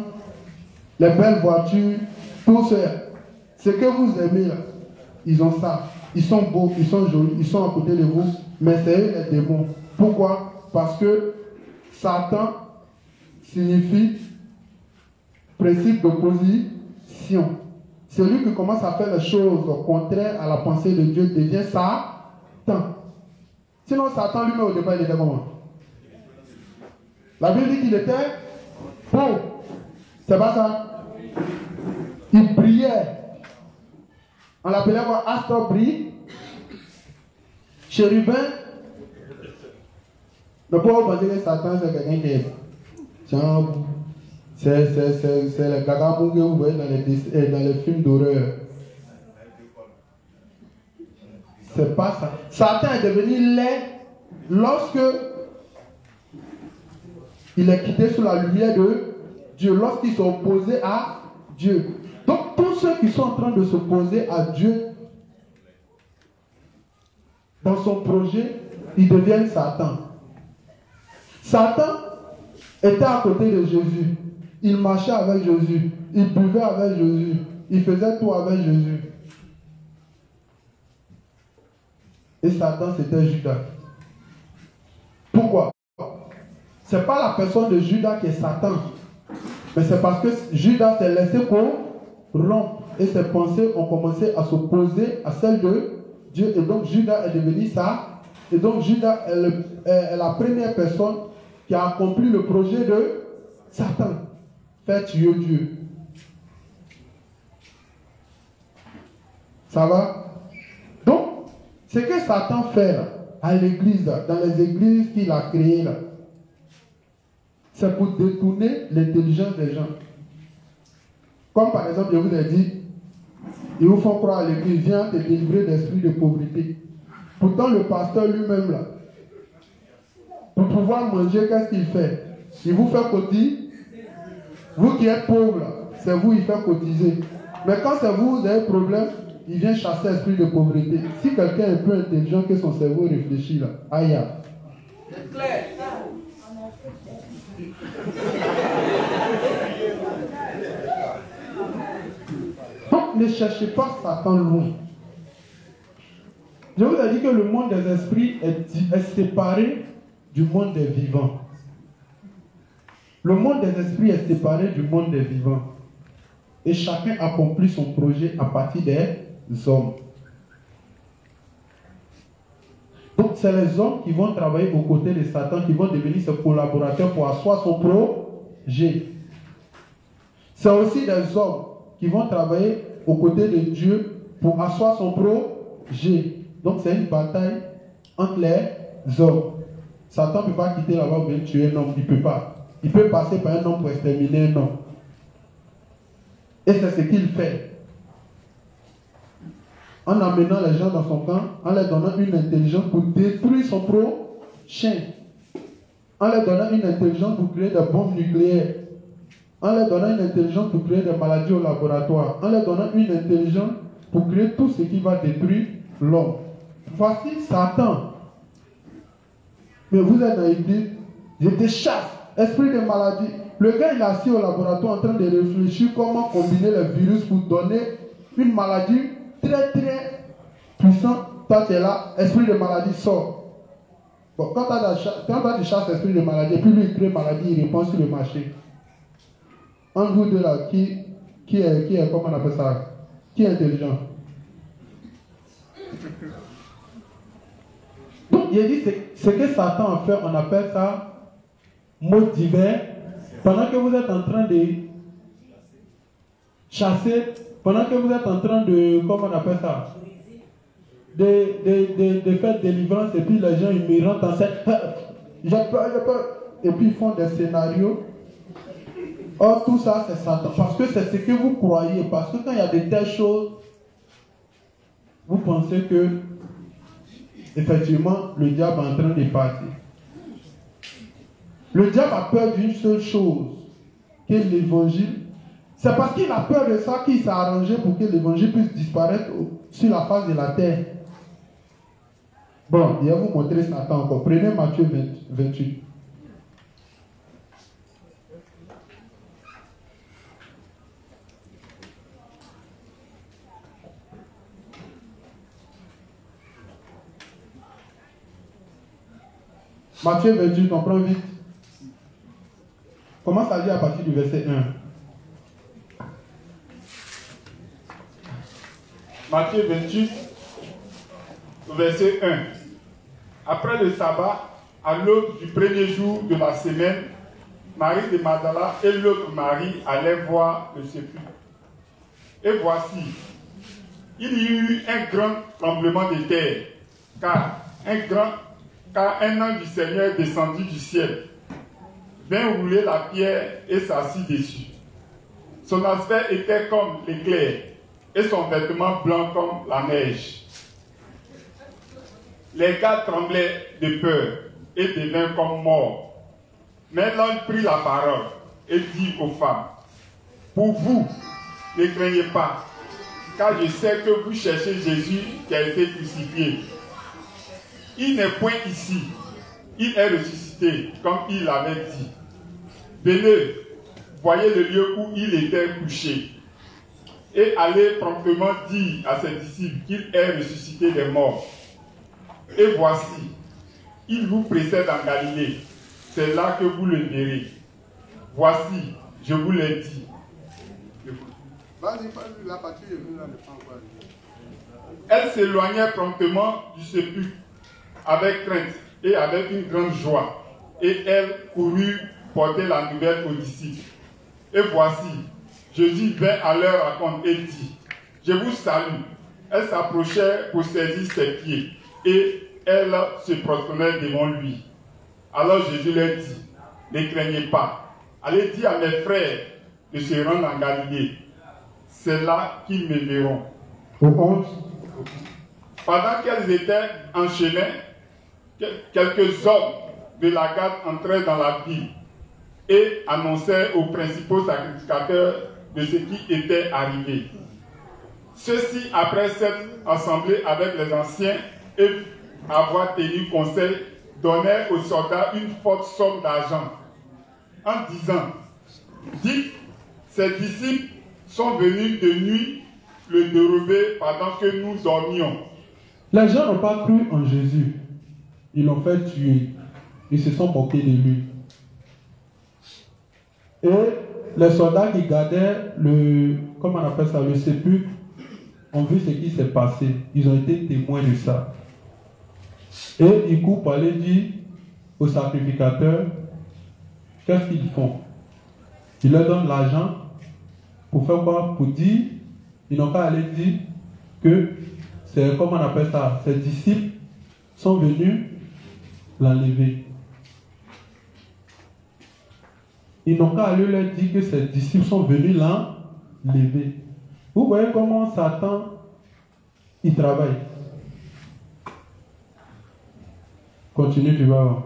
les belles voitures, tout ça. Ce que vous aimez là, ils ont ça. Ils sont beaux, ils sont jolis, ils sont à côté de vous, mais c'est eux les démons. Pourquoi? Parce que Satan signifie principe d'opposition. Celui qui commence à faire les choses contraires à la pensée de Dieu devient Satan. Sinon, Satan lui-même au départ, il était comment? La Bible dit qu'il était beau. C'est pas ça? Il brillait. On l'appelait quoi? Astre brille. Chérubin. Mais pourquoi vous pensez que Satan c'est quelqu'un qui est... C'est le gagamou que vous voyez dans les films d'horreur. C'est pas ça. Satan est devenu laid lorsque il est quitté sous la lumière de Dieu, lorsqu'ils sont opposés à Dieu. Donc tous ceux qui sont en train de s'opposer à Dieu dans son projet, ils deviennent Satan. Satan était à côté de Jésus. Il marchait avec Jésus. Il buvait avec Jésus. Il faisait tout avec Jésus. Et Satan, c'était Judas. Pourquoi? Ce n'est pas la personne de Judas qui est Satan. Mais c'est parce que Judas s'est laissé corrompre. Et ses pensées ont commencé à s'opposer à celles de Dieu. Et donc Judas est devenu ça. Et donc Judas est la première personne qui a accompli le projet de Satan. Faire tuer Dieu. Ça va? Donc, ce que Satan fait là, à l'église, dans les églises qu'il a créées, là, c'est pour détourner l'intelligence des gens. Comme par exemple, je vous ai dit, ils vous font croire à l'église, viens te délivrer d'esprit de pauvreté. Pourtant, le pasteur lui-même, là, pour pouvoir manger, qu'est-ce qu'il fait? Il vous fait cotiser. Vous qui êtes pauvre, c'est vous, il fait cotiser. Mais quand c'est vous, vous avez un problème, il vient chasser l'esprit de pauvreté. Si quelqu'un est un peu intelligent, que son cerveau réfléchit là, aïe. C'est clair. Donc, ne cherchez pas Satan loin. Je vous ai dit que le monde des esprits est séparé du monde des vivants. Le monde des esprits est séparé du monde des vivants. Et chacun accomplit son projet à partir des hommes. Donc c'est les hommes qui vont travailler aux côtés de Satan, qui vont devenir ses collaborateurs pour asseoir son projet. C'est aussi des hommes qui vont travailler aux côtés de Dieu pour asseoir son projet. Donc c'est une bataille entre les hommes. Satan ne peut pas quitter là-bas pour tuer un homme, il ne peut pas. Il peut passer par un homme pour exterminer un homme. Et c'est ce qu'il fait. En amenant les gens dans son camp, en leur donnant une intelligence pour détruire son prochain. En leur donnant une intelligence pour créer des bombes nucléaires. En leur donnant une intelligence pour créer des maladies au laboratoire. En leur donnant une intelligence pour créer tout ce qui va détruire l'homme. Voici Satan. Mais vous êtes dans l'église, je te chasse, esprit de maladie. Le gars il est assis au laboratoire en train de réfléchir comment combiner les virus pour donner une maladie très très puissante. Toi tu es là, esprit de maladie sort. Bon, quand toi tu chasses l'esprit de maladie, et puis lui il crée maladie, il répond sur le marché. En vous deux là, qui est, comment on appelle ça, qui est intelligent? Donc il a dit, ce que Satan a fait, on appelle ça mots divers. Pendant que vous êtes en train de chasser, pendant que vous êtes en train de, comment on appelle ça, de faire délivrance, et puis les gens ils me rentrent en scène, j'ai peur, et puis ils font des scénarios. Or tout ça c'est Satan, parce que c'est ce que vous croyez, parce que quand il y a de telles choses, vous pensez que effectivement le diable est en train de partir. Le diable a peur d'une seule chose, que l'évangile. C'est parce qu'il a peur de ça qu'il s'est arrangé pour que l'évangile puisse disparaître sur la face de la terre. Bon, je vais vous montrer Satan encore. Prenez Matthieu 28. Matthieu 28, on prend vite. Commence à lire à partir du verset 1. Matthieu 28, verset 1. Après le sabbat, à l'aube du premier jour de la semaine, Marie de Magdala et l'autre Marie allaient voir le sépulcre. Et voici, il y eut un grand tremblement de terre, car un ange du Seigneur descendit du ciel, vint rouler la pierre et s'assit dessus. Son aspect était comme l'éclair, et son vêtement blanc comme la neige. Les gars tremblaient de peur et devinrent comme morts. Mais l'ange prit la parole et dit aux femmes, pour vous, ne craignez pas, car je sais que vous cherchez Jésus qui a été crucifié. Il n'est point ici, il est ressuscité, comme il l'avait dit. Venez, voyez le lieu où il était couché. Et allez promptement dire à ses disciples qu'il est ressuscité des morts. Et voici, il vous précède en Galilée. C'est là que vous le verrez. Voici, je vous l'ai dit. Elle s'éloignait promptement du sépulcre avec crainte et avec une grande joie. Et elle courut porter la nouvelle aux disciples. Et voici, Jésus vint à leur raconte et dit, je vous salue. Elle s'approchait pour saisir ses pieds et elle se prosternait devant lui. Alors Jésus leur dit, ne craignez pas. Allez dire à mes frères de se rendre en Galilée. C'est là qu'ils me verront. Au 11. Pendant qu'elles étaient enchaînées, quelques hommes de la garde entraient dans la ville et annonçaient aux principaux sacrificateurs de ce qui était arrivé. Ceux-ci, après s'être assemblés avec les anciens et avoir tenu conseil, donnèrent aux soldats une forte somme d'argent, en disant, dites, ces disciples sont venus de nuit le dérober pendant que nous dormions. Les gens n'ont pas cru en Jésus. Ils l'ont fait tuer. Ils se sont moqués de lui. Et les soldats qui gardaient comment on appelle ça, le sépulcre, ont vu ce qui s'est passé. Ils ont été témoins de ça. Et ils courent pour aller dire aux sacrificateurs, qu'est-ce qu'ils font? Ils leur donnent l'argent Pour faire quoi? Pour dire, ils n'ont qu'à aller dire que c'est, comment on appelle ça, ses disciples sont venus l'enlever. Ils n'ont qu'à aller leur dire que ses disciples sont venus l'enlever. Vous voyez comment Satan, il travaille. Continue, tu vas voir.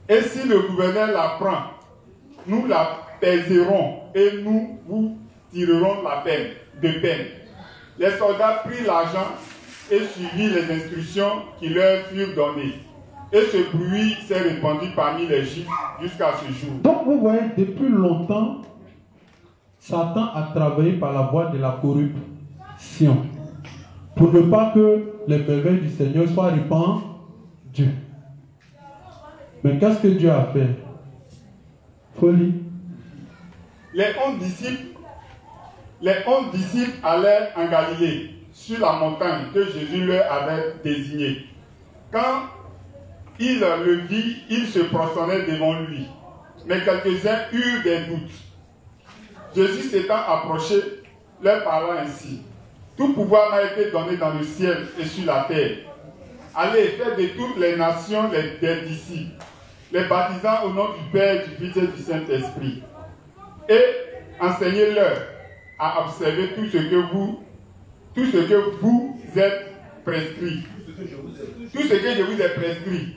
Et si le gouverneur la prend, nous la pèserons et nous vous tirerons la peine, de peine. Les soldats prirent l'argent et suivirent les instructions qui leur furent données. Et ce bruit s'est répandu parmi les Juifs jusqu'à ce jour. Donc vous voyez, depuis longtemps, Satan a travaillé par la voie de la corruption. Pour ne pas que les merveilles du Seigneur soient répandues. Mais qu'est-ce que Dieu a fait? Folie. Les 11 disciples allèrent en Galilée, sur la montagne que Jésus leur avait désignée. Quand ils le virent, ils se prosternaient devant lui. Mais quelques-uns eurent des doutes. Jésus s'étant approché, leur parla ainsi. Tout pouvoir m'a été donné dans le ciel et sur la terre. Allez, faites de toutes les nations des disciples, les baptisant au nom du Père, du Fils et du Saint-Esprit. Et enseignez-leur à observer tout ce que vous êtes prescrit. Tout ce que je vous ai prescrit.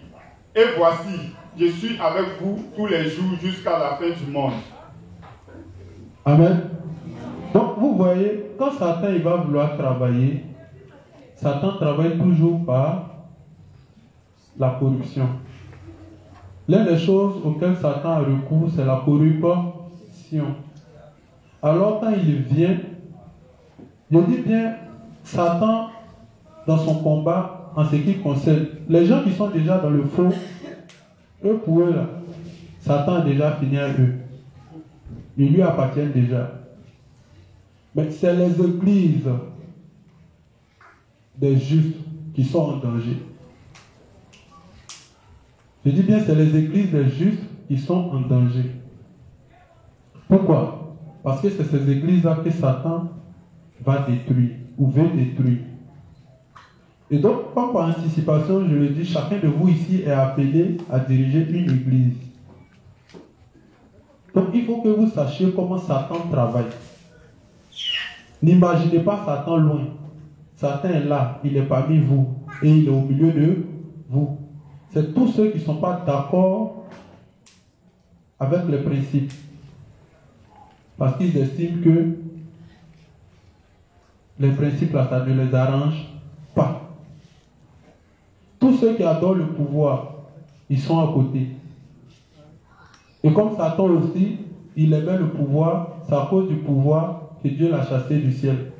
Et voici, je suis avec vous tous les jours jusqu'à la fin du monde. Amen. Donc vous voyez, quand Satan il va vouloir travailler, Satan travaille toujours par la corruption. L'une des choses auxquelles Satan a recours, c'est la corruption. Alors quand il vient, je dis bien, Satan, dans son combat, en ce qui concerne, les gens qui sont déjà dans le faux, eux pour eux là, Satan a déjà fini à eux. Ils lui appartiennent déjà. Mais c'est les églises des justes qui sont en danger. Je dis bien, c'est les églises des justes qui sont en danger. Pourquoi? Parce que c'est ces églises-là que Satan va détruire ou veut détruire. Et donc, par anticipation, je le dis, chacun de vous ici est appelé à diriger une église. Donc, il faut que vous sachiez comment Satan travaille. N'imaginez pas Satan loin. Satan est là, il est parmi vous et il est au milieu de vous. C'est tous ceux qui ne sont pas d'accord avec les principes. Parce qu'ils estiment que les principes là, ça ne les arrange pas. Tous ceux qui adorent le pouvoir, ils sont à côté. Et comme Satan aussi, il aimait le pouvoir, c'est à cause du pouvoir que Dieu l'a chassé du ciel.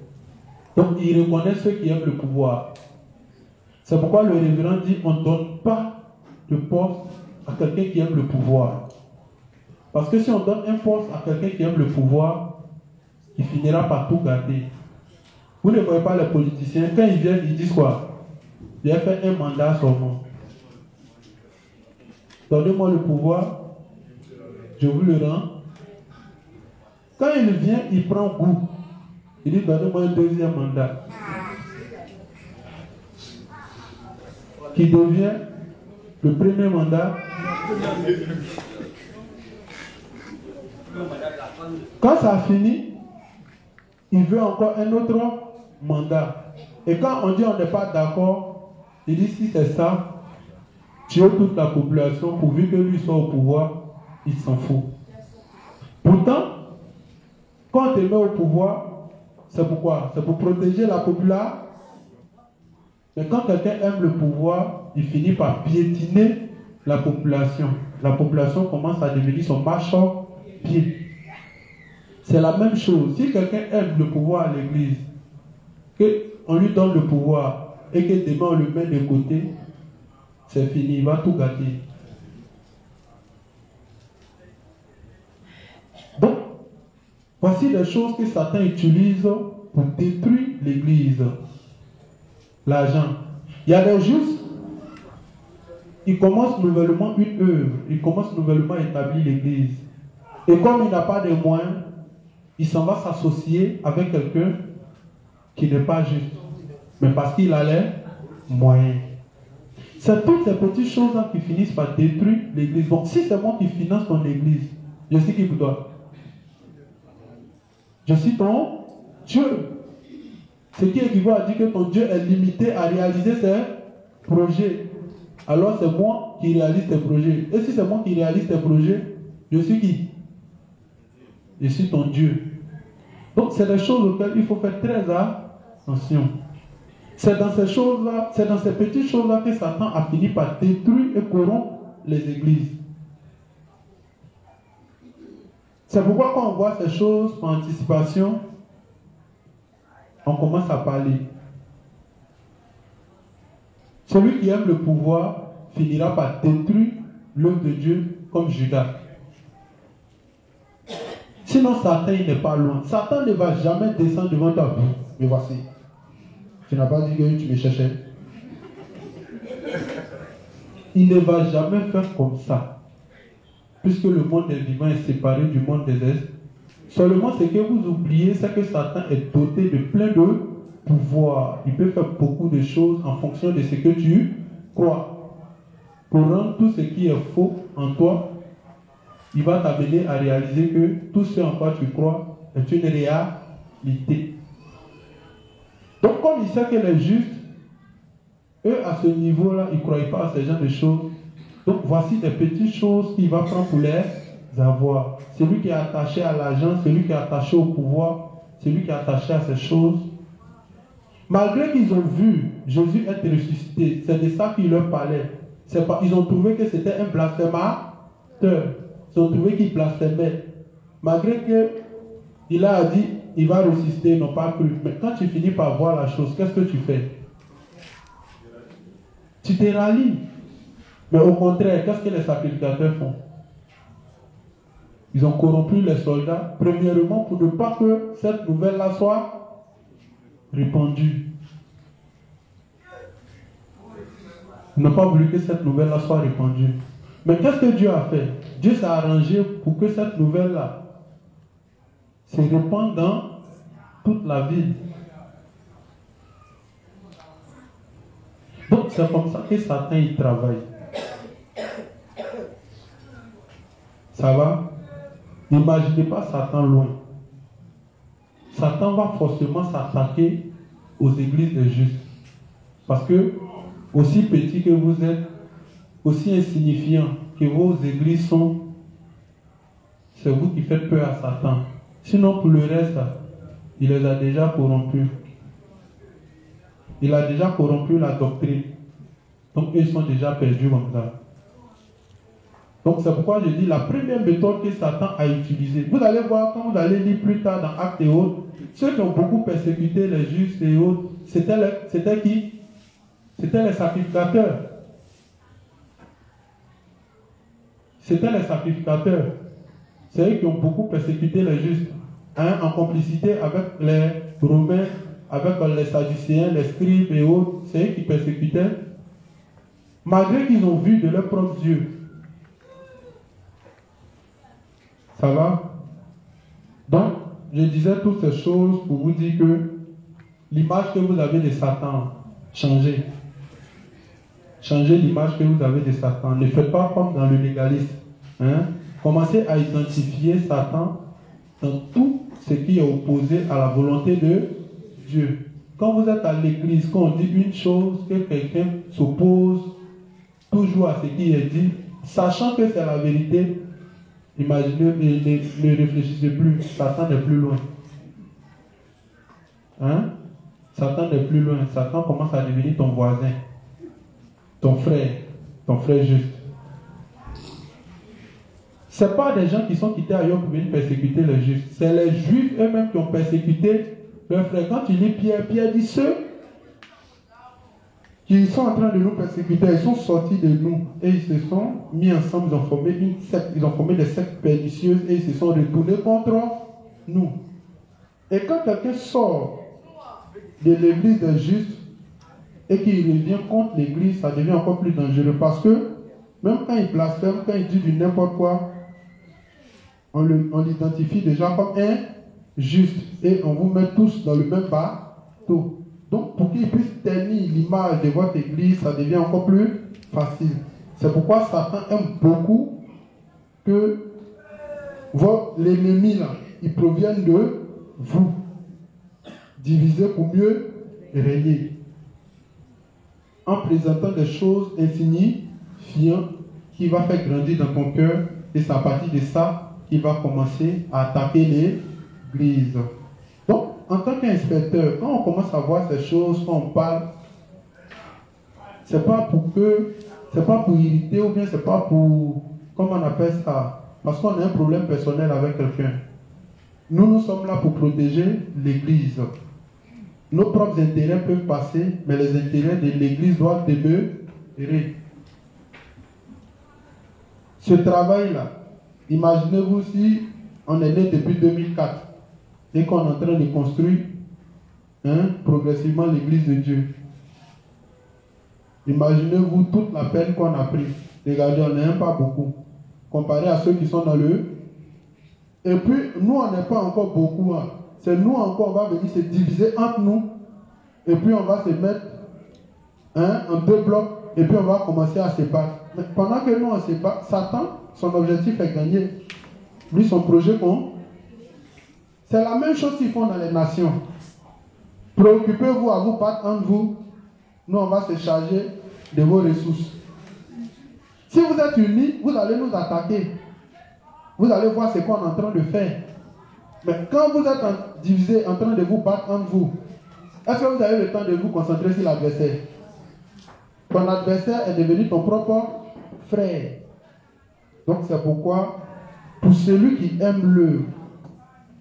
Donc il reconnaît ceux qui aiment le pouvoir. C'est pourquoi le révérend dit, on ne donne pas de poste à quelqu'un qui aime le pouvoir. Parce que si on donne un poste à quelqu'un qui aime le pouvoir, il finira par tout garder. Vous ne voyez pas les politiciens, quand ils viennent, ils disent quoi? J'ai fait un mandat à son nom. Donnez-moi le pouvoir, je vous le rends. Quand il vient, il prend goût. Il dit, donnez-moi un deuxième mandat. Qui devient le premier mandat. Quand ça a fini, il veut encore un autre mandat. Et quand on dit on n'est pas d'accord, il dit si c'est ça, tuer toute la population pourvu que lui soit au pouvoir, il s'en fout. Pourtant, quand on te met au pouvoir, c'est pourquoi? C'est pour protéger la population. Mais quand quelqu'un aime le pouvoir, il finit par piétiner la population. La population commence à devenir son marchepied. C'est la même chose. Si quelqu'un aime le pouvoir à l'église, qu'on lui donne le pouvoir et que demain on le met de côté, c'est fini, il va tout gâter. Donc, voici les choses que Satan utilise pour détruire l'église. l'argent. Il y a des justes, ils commencent nouvellement une œuvre, ils commencent nouvellement à établir l'église. Et comme il n'a pas de moyens, il s'en va s'associer avec quelqu'un qui n'est pas juste. Mais parce qu'il a les moyens. C'est toutes ces petites choses-là qui finissent par détruire l'église. Donc si c'est moi qui finance ton église, je suis qui pour toi? Je suis ton Dieu. Ce qui équivaut à dire que ton Dieu est limité à réaliser ses projets. Alors c'est moi qui réalise tes projets. Et si c'est moi qui réalise tes projets, je suis qui? Je suis ton Dieu. Donc c'est des choses auxquelles il faut faire très attention. C'est dans ces choses-là, c'est dans ces petites choses-là que Satan a fini par détruire et corrompre les églises. C'est pourquoi quand on voit ces choses par anticipation, on commence à parler. Celui qui aime le pouvoir finira par détruire l'œuvre de Dieu comme Judas. Sinon, Satan il n'est pas loin. Satan ne va jamais descendre devant toi. Me voici. Tu n'as pas dit que tu me cherchais. Il ne va jamais faire comme ça. Puisque le monde des vivants est séparé du monde des esprits. Seulement, ce que vous oubliez, c'est que Satan est doté de plein de pouvoir. Il peut faire beaucoup de choses en fonction de ce que tu crois. Pour rendre tout ce qui est faux en toi, il va t'amener à réaliser que tout ce en quoi tu crois est une réalité. Donc, comme il sait que les justes, eux, à ce niveau-là, ils ne croient pas à ce genre de choses. Donc, voici des petites choses qu'il va prendre pour les avoir. Celui qui est attaché à l'argent, celui qui est attaché au pouvoir, celui qui est attaché à ces choses. Malgré qu'ils ont vu Jésus être ressuscité, c'est de ça qu'il leur parlait. Ils ont trouvé que c'était un blasphémateur. Ils ont trouvé qu'il blasphémait. Malgré qu'il a dit, il va ressusciter, ils n'ont pas cru. Mais quand tu finis par voir la chose, qu'est-ce que tu fais? Tu te rallies. Mais au contraire, qu'est-ce que les sacrificateurs font? Ils ont corrompu les soldats, premièrement pour ne pas que cette nouvelle-là soit répandue. Ils n'ont pas voulu que cette nouvelle-là soit répandue. Mais qu'est-ce que Dieu a fait? Dieu s'est arrangé pour que cette nouvelle-là se répande dans toute la ville. Donc c'est comme ça que Satan il travaille. Ça va? N'imaginez pas Satan loin. Satan va forcément s'attaquer aux églises des justes. Parce que, aussi petit que vous êtes, aussi insignifiant que vos églises sont, c'est vous qui faites peur à Satan. Sinon, pour le reste, il les a déjà corrompus. Il a déjà corrompu la doctrine. Donc, ils sont déjà perdus comme ça. Donc, c'est pourquoi je dis la première méthode que Satan a utilisée. Vous allez voir, quand vous allez lire plus tard dans Actes et autres, ceux qui ont beaucoup persécuté les justes et autres, c'était qui? C'était les sacrificateurs. C'était les sacrificateurs. C'est eux qui ont beaucoup persécuté les justes. En complicité avec les Romains, avec les Sadducéens, les scribes et autres. C'est eux qui persécutaient. Malgré qu'ils ont vu de leurs propres yeux. Ça va? Donc, je disais toutes ces choses pour vous dire que l'image que vous avez de Satan, changez. Changez l'image que vous avez de Satan. Ne faites pas comme dans le légalisme. Commencez à identifier Satan dans tout ce qui est opposé à la volonté de Dieu. Quand vous êtes à l'église, quand on dit une chose, que quelqu'un s'oppose toujours à ce qui est dit, sachant que c'est la vérité, imaginez, ne réfléchissez plus. Satan n'est plus loin. Satan n'est plus loin. Satan commence à devenir ton voisin, ton frère juste. Ce n'est pas des gens qui sont quittés ailleurs pour venir persécuter les justes. C'est les juifs eux-mêmes qui ont persécuté leurs frères. Quand tu lis Pierre, Pierre dit ceux qui sont en train de nous persécuter, ils sont sortis de nous et ils se sont mis ensemble, ils ont formé une secte, ils ont formé des sectes pernicieuses et ils se sont retournés contre nous. Et quand quelqu'un sort de l'église des justes, et qu'il revient contre l'Église, ça devient encore plus dangereux. Parce que même quand il blasphème, quand il dit du n'importe quoi, on l'identifie déjà comme injuste. Et on vous met tous dans le même bateau. Donc pour qu'il puisse ternir l'image de votre Église, ça devient encore plus facile. C'est pourquoi Satan aime beaucoup que l'ennemi, là, il provienne de vous. Diviser pour mieux régner. En présentant des choses insignifiantes qui va faire grandir dans ton cœur, et c'est à partir de ça qu'il va commencer à attaquer l'Église. Donc, en tant qu'inspecteur, quand on commence à voir ces choses, quand on parle, c'est pas pour irriter ou bien c'est pas pour, comment on appelle ça, parce qu'on a un problème personnel avec quelqu'un. Nous sommes là pour protéger l'Église. Nos propres intérêts peuvent passer, mais les intérêts de l'Église doivent demeurer. Ce travail-là, imaginez-vous si on est né depuis 2004 et qu'on est en train de construire progressivement l'Église de Dieu. Imaginez-vous toute la peine qu'on a pris. Regardez, on n'est pas beaucoup. Comparé à ceux qui sont dans le... Et puis, nous, on n'est pas encore beaucoup. Hein. C'est nous encore, on va venir se diviser entre nous. Et puis, on va se mettre en deux blocs. Et puis, on va commencer à se battre. Mais pendant que nous, on se bat, Satan, son objectif est gagner. Lui, son projet, c'est la même chose qu'ils font dans les nations. Préoccupez-vous à vous battre entre vous. Nous, on va se charger de vos ressources. Si vous êtes unis, vous allez nous attaquer. Vous allez voir ce qu'on est en train de faire. Mais quand vous êtes divisés, en train de vous battre entre vous, est-ce que vous avez le temps de vous concentrer sur l'adversaire? Ton adversaire est devenu ton propre frère. Donc c'est pourquoi, pour celui qui aime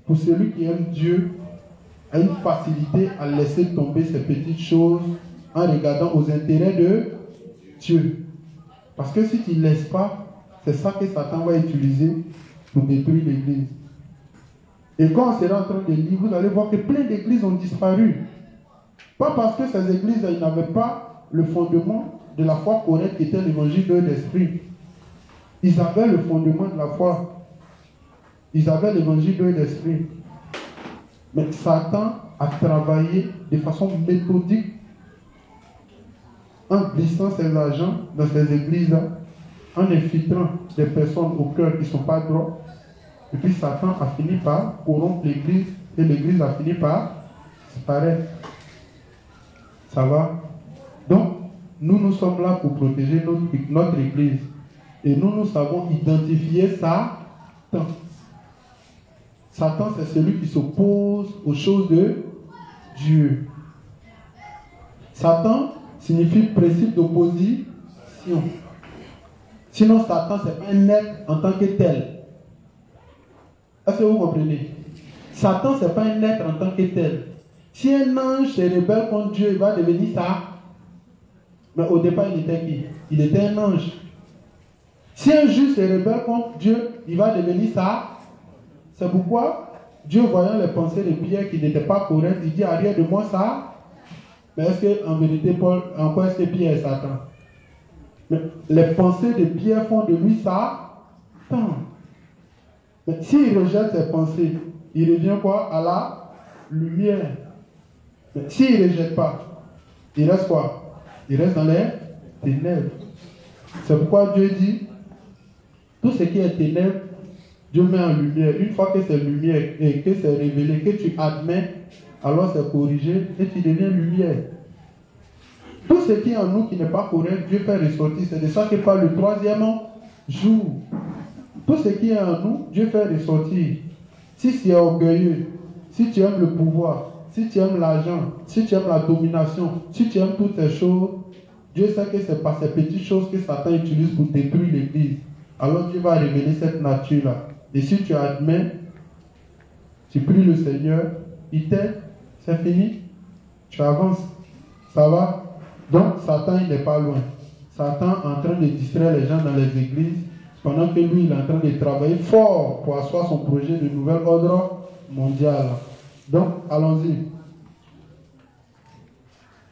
pour celui qui aime Dieu, a une facilité à laisser tomber ces petites choses en regardant aux intérêts de Dieu. Parce que si tu ne laisses pas, c'est ça que Satan va utiliser pour détruire l'Église. Et quand on sera en train de lire, vous allez voir que plein d'églises ont disparu. Pas parce que ces églises n'avaient pas le fondement de la foi correcte qui était l'évangile de l'esprit. Ils avaient le fondement de la foi. Ils avaient l'évangile de l'esprit. Mais Satan a travaillé de façon méthodique en glissant ses agents dans ces églises-là, en infiltrant des personnes au cœur qui ne sont pas droits. Et puis Satan a fini par corrompre l'église et l'église a fini par disparaître. Ça va? Donc, nous sommes là pour protéger notre église. Et nous savons identifier Satan. Satan, c'est celui qui s'oppose aux choses de Dieu. Satan signifie principe d'opposition. Sinon, Satan, ce n'est pas un être en tant que tel. Est-ce que vous comprenez? Satan, ce n'est pas un être en tant que tel. Si un ange se rebelle contre Dieu, il va devenir ça. Mais au départ, il était qui? Il était un ange. Si un juge se rebelle contre Dieu, il va devenir ça. C'est pourquoi Dieu, voyant les pensées de Pierre qui n'étaient pas correctes, il dit arrière de moi ça. Mais est-ce qu'en vérité, Paul, en quoi est-ce que Pierre est Satan? Mais les pensées de Pierre font de lui Satan. Mais s'il rejette ses pensées, il revient quoi? À la lumière. Mais s'il ne rejette pas, il reste quoi? Il reste dans les ténèbres. C'est pourquoi Dieu dit, tout ce qui est ténèbres, Dieu met en lumière. Une fois que c'est lumière et que c'est révélé, que tu admets, alors c'est corrigé et tu deviens lumière. Tout ce qui est en nous qui n'est pas correct, Dieu fait ressortir. C'est de ça que parle le troisième jour. Tout ce qui est en nous, Dieu fait ressortir. Si tu es orgueilleux, si tu aimes le pouvoir, si tu aimes l'argent, si tu aimes la domination, si tu aimes toutes ces choses, Dieu sait que c'est par ces petites choses que Satan utilise pour détruire l'Église. Alors Dieu va révéler cette nature-là. Et si tu admets, tu pries le Seigneur, il t'aide, c'est fini, tu avances. Ça va? Donc Satan, il n'est pas loin. Satan est en train de distraire les gens dans les églises, pendant que lui, il est en train de travailler fort pour asseoir son projet de nouvel ordre mondial. Donc, allons-y.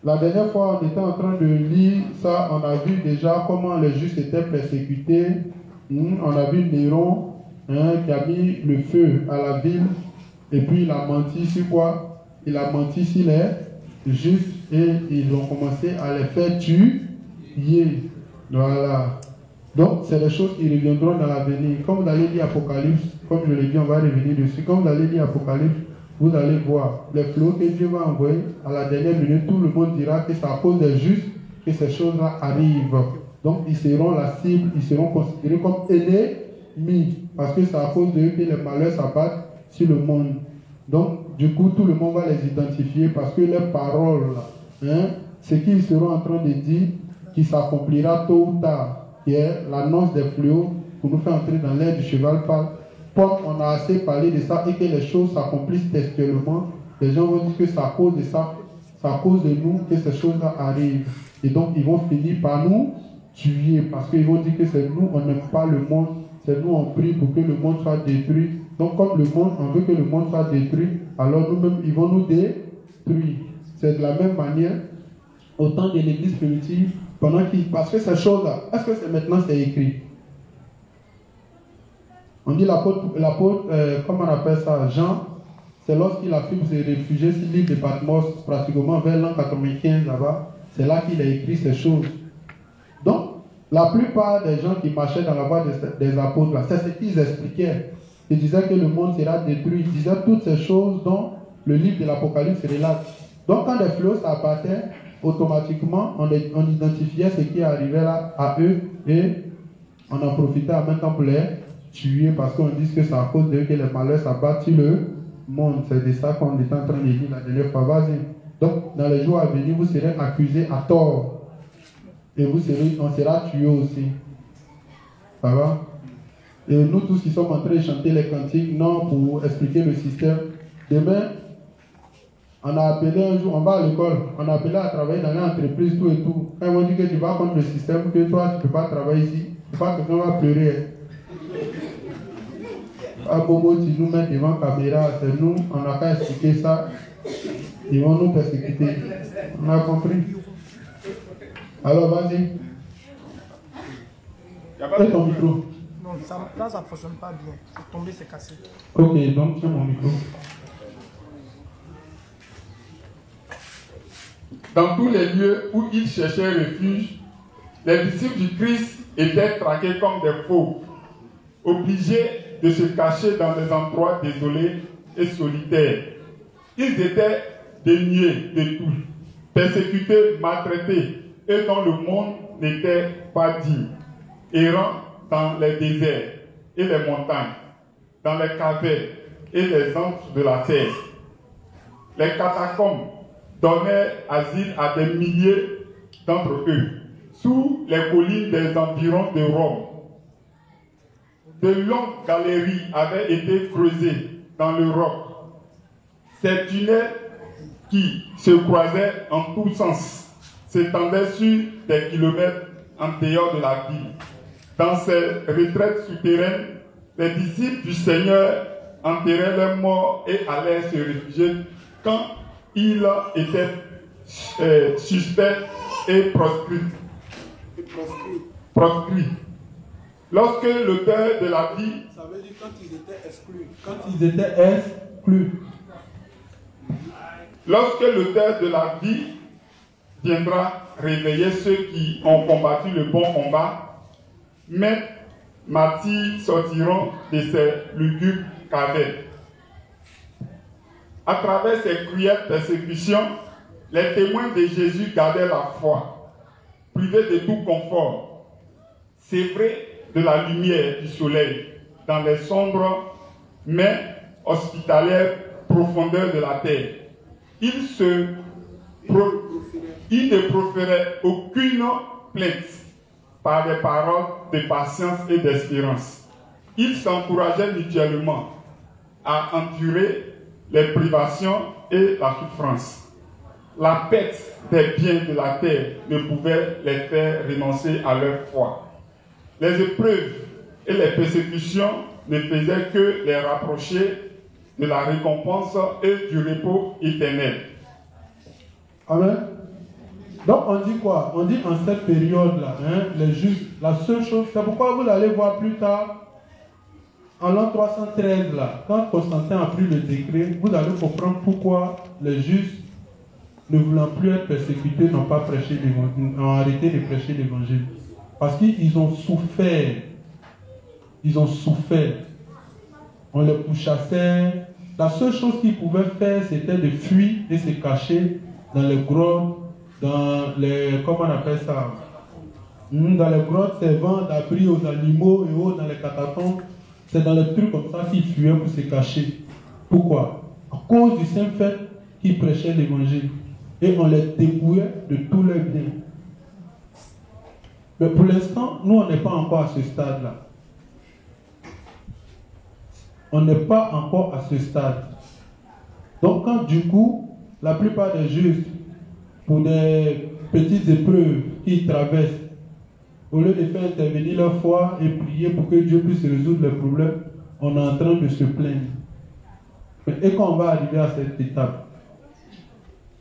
La dernière fois, on était en train de lire ça, on a vu déjà comment les justes étaient persécutés. On a vu Néron qui a mis le feu à la ville et puis il a menti sur quoi? Il a menti sur les justes et ils ont commencé à les faire tuer. Voilà. Donc, c'est les choses qui reviendront dans l'avenir. Comme vous allez lire Apocalypse, comme je l'ai dit, on va revenir dessus. Comme vous allez lire Apocalypse, vous allez voir les flots que Dieu va envoyer à la dernière minute. Tout le monde dira que c'est à cause des justes que ces choses-là arrivent. Donc, ils seront la cible, ils seront considérés comme ennemis. Parce que c'est à cause d'eux que les malheurs s'abattent sur le monde. Donc, du coup, tout le monde va les identifier parce que leurs paroles, ce qu'ils seront en train de dire, qui s'accomplira tôt ou tard, qui est l'annonce des fléaux pour nous faire entrer dans l'ère du cheval pâle. On a assez parlé de ça et que les choses s'accomplissent textuellement. Les gens vont dire que c'est à cause de ça, c'est à cause de nous que ces choses-là arrivent. Et donc, ils vont finir par nous tuer parce qu'ils vont dire que c'est nous, on n'aime pas le monde, c'est nous, on prie pour que le monde soit détruit. Donc, comme le monde, on veut que le monde soit détruit, alors nous-mêmes, ils vont nous détruire. C'est de la même manière, au temps de l'église primitive, parce que ces choses-là, est-ce que c'est maintenant c'est écrit? On dit l'apôtre, comment on appelle ça, Jean, c'est lorsqu'il a pu se réfugier sur l'île de Patmos, pratiquement vers l'an 95 là-bas, c'est là qu'il a écrit ces choses. Donc, la plupart des gens qui marchaient dans la voie des apôtres, là, c'est ce qu'ils expliquaient. Ils disaient que le monde sera détruit, ils disaient toutes ces choses dont le livre de l'Apocalypse relate. Donc, quand les flots s'abattaient, automatiquement, on identifiait ce qui arrivait là à eux et on en profitait en même temps pour les tuer parce qu'on dit que c'est à cause d'eux que les malheurs s'abattent sur le monde. C'est de ça qu'on est en train de dire la dernière fois. Vas-y. Donc, dans les jours à venir, vous serez accusés à tort et on sera tués aussi. Ça va? Et nous tous qui sommes en train de chanter les cantiques, non, pour expliquer le système. Demain, on a appelé un jour, on va à l'école, on a appelé à travailler dans l'entreprise, tout et tout. Quand ils vont dire que tu vas contre le système, que toi, tu ne peux pas travailler ici, c'est pas que quelqu'un va pleurer. À Bobo, tu nous mets devant la caméra, c'est nous, on n'a qu'à expliquer ça, ils vont nous persécuter. On a compris. Alors, vas-y. Et ton micro? Non, là, ça ne fonctionne pas bien. C'est tombé, c'est cassé. Ok, donc tiens mon micro. Dans tous les lieux où ils cherchaient refuge, les disciples du Christ étaient traqués comme des faux, obligés de se cacher dans des endroits désolés et solitaires. Ils étaient dénués de tout, persécutés, maltraités, et dont le monde n'était pas digne, errant dans les déserts et les montagnes, dans les cavernes et les antres de la terre. Les catacombes donnaient asile à des milliers d'entre eux, sous les collines des environs de Rome. De longues galeries avaient été creusées dans le roc. Ces tunnels qui se croisaient en tous sens s'étendaient sur des kilomètres en dehors de la ville. Dans ces retraites souterraines, les disciples du Seigneur enterraient leurs morts et allaient se réfugier quand ils étaient suspects et proscrits. Lorsque l'auteur de la vie... Ça veut dire quand ils étaient exclus. Quand ils étaient exclus. Lorsque l'auteur de la vie viendra réveiller ceux qui ont combattu le bon combat, mais martyrs sortiront de ces lugubres cavernes. À travers ces cruelles persécutions, les témoins de Jésus gardaient la foi, privés de tout confort, sévrés de la lumière du soleil dans les sombres mais hospitalières profondeurs de la terre. Ils ne proféraient aucune plainte par des paroles de patience et d'espérance. Ils s'encourageaient mutuellement à endurer les privations et la souffrance. La perte des biens de la terre ne pouvait les faire renoncer à leur foi. Les épreuves et les persécutions ne faisaient que les rapprocher de la récompense et du repos éternel. Amen. Donc on dit quoi? On dit en cette période-là, hein, les Juifs, la seule chose, c'est pourquoi vous allez voir plus tard, en l'an 313, là, quand Constantin a pris le décret, vous allez comprendre pourquoi les Juifs, ne voulant plus être persécutés, n'ont pas prêché l'évangile, ont arrêté de prêcher l'évangile. Parce qu'ils ont souffert. Ils ont souffert. On les pourchassait. La seule chose qu'ils pouvaient faire, c'était de fuir et se cacher dans les grottes, dans les, comment on appelle ça, dans les grottes servant d'abri aux animaux et autres, dans les catacombes. C'est dans les trucs comme ça qu'ils fuyaient pour se cacher. Pourquoi? À cause du simple fait qu'ils prêchaient l'évangile. Et on les dépouillait de tous leurs biens. Mais pour l'instant, nous, on n'est pas encore à ce stade-là. On n'est pas encore à ce stade. Donc, quand du coup, la plupart des Juifs, pour des petites épreuves qu'ils traversent, au lieu de faire intervenir leur foi et prier pour que Dieu puisse résoudre les problèmes, on est en train de se plaindre. Et quand on va arriver à cette étape,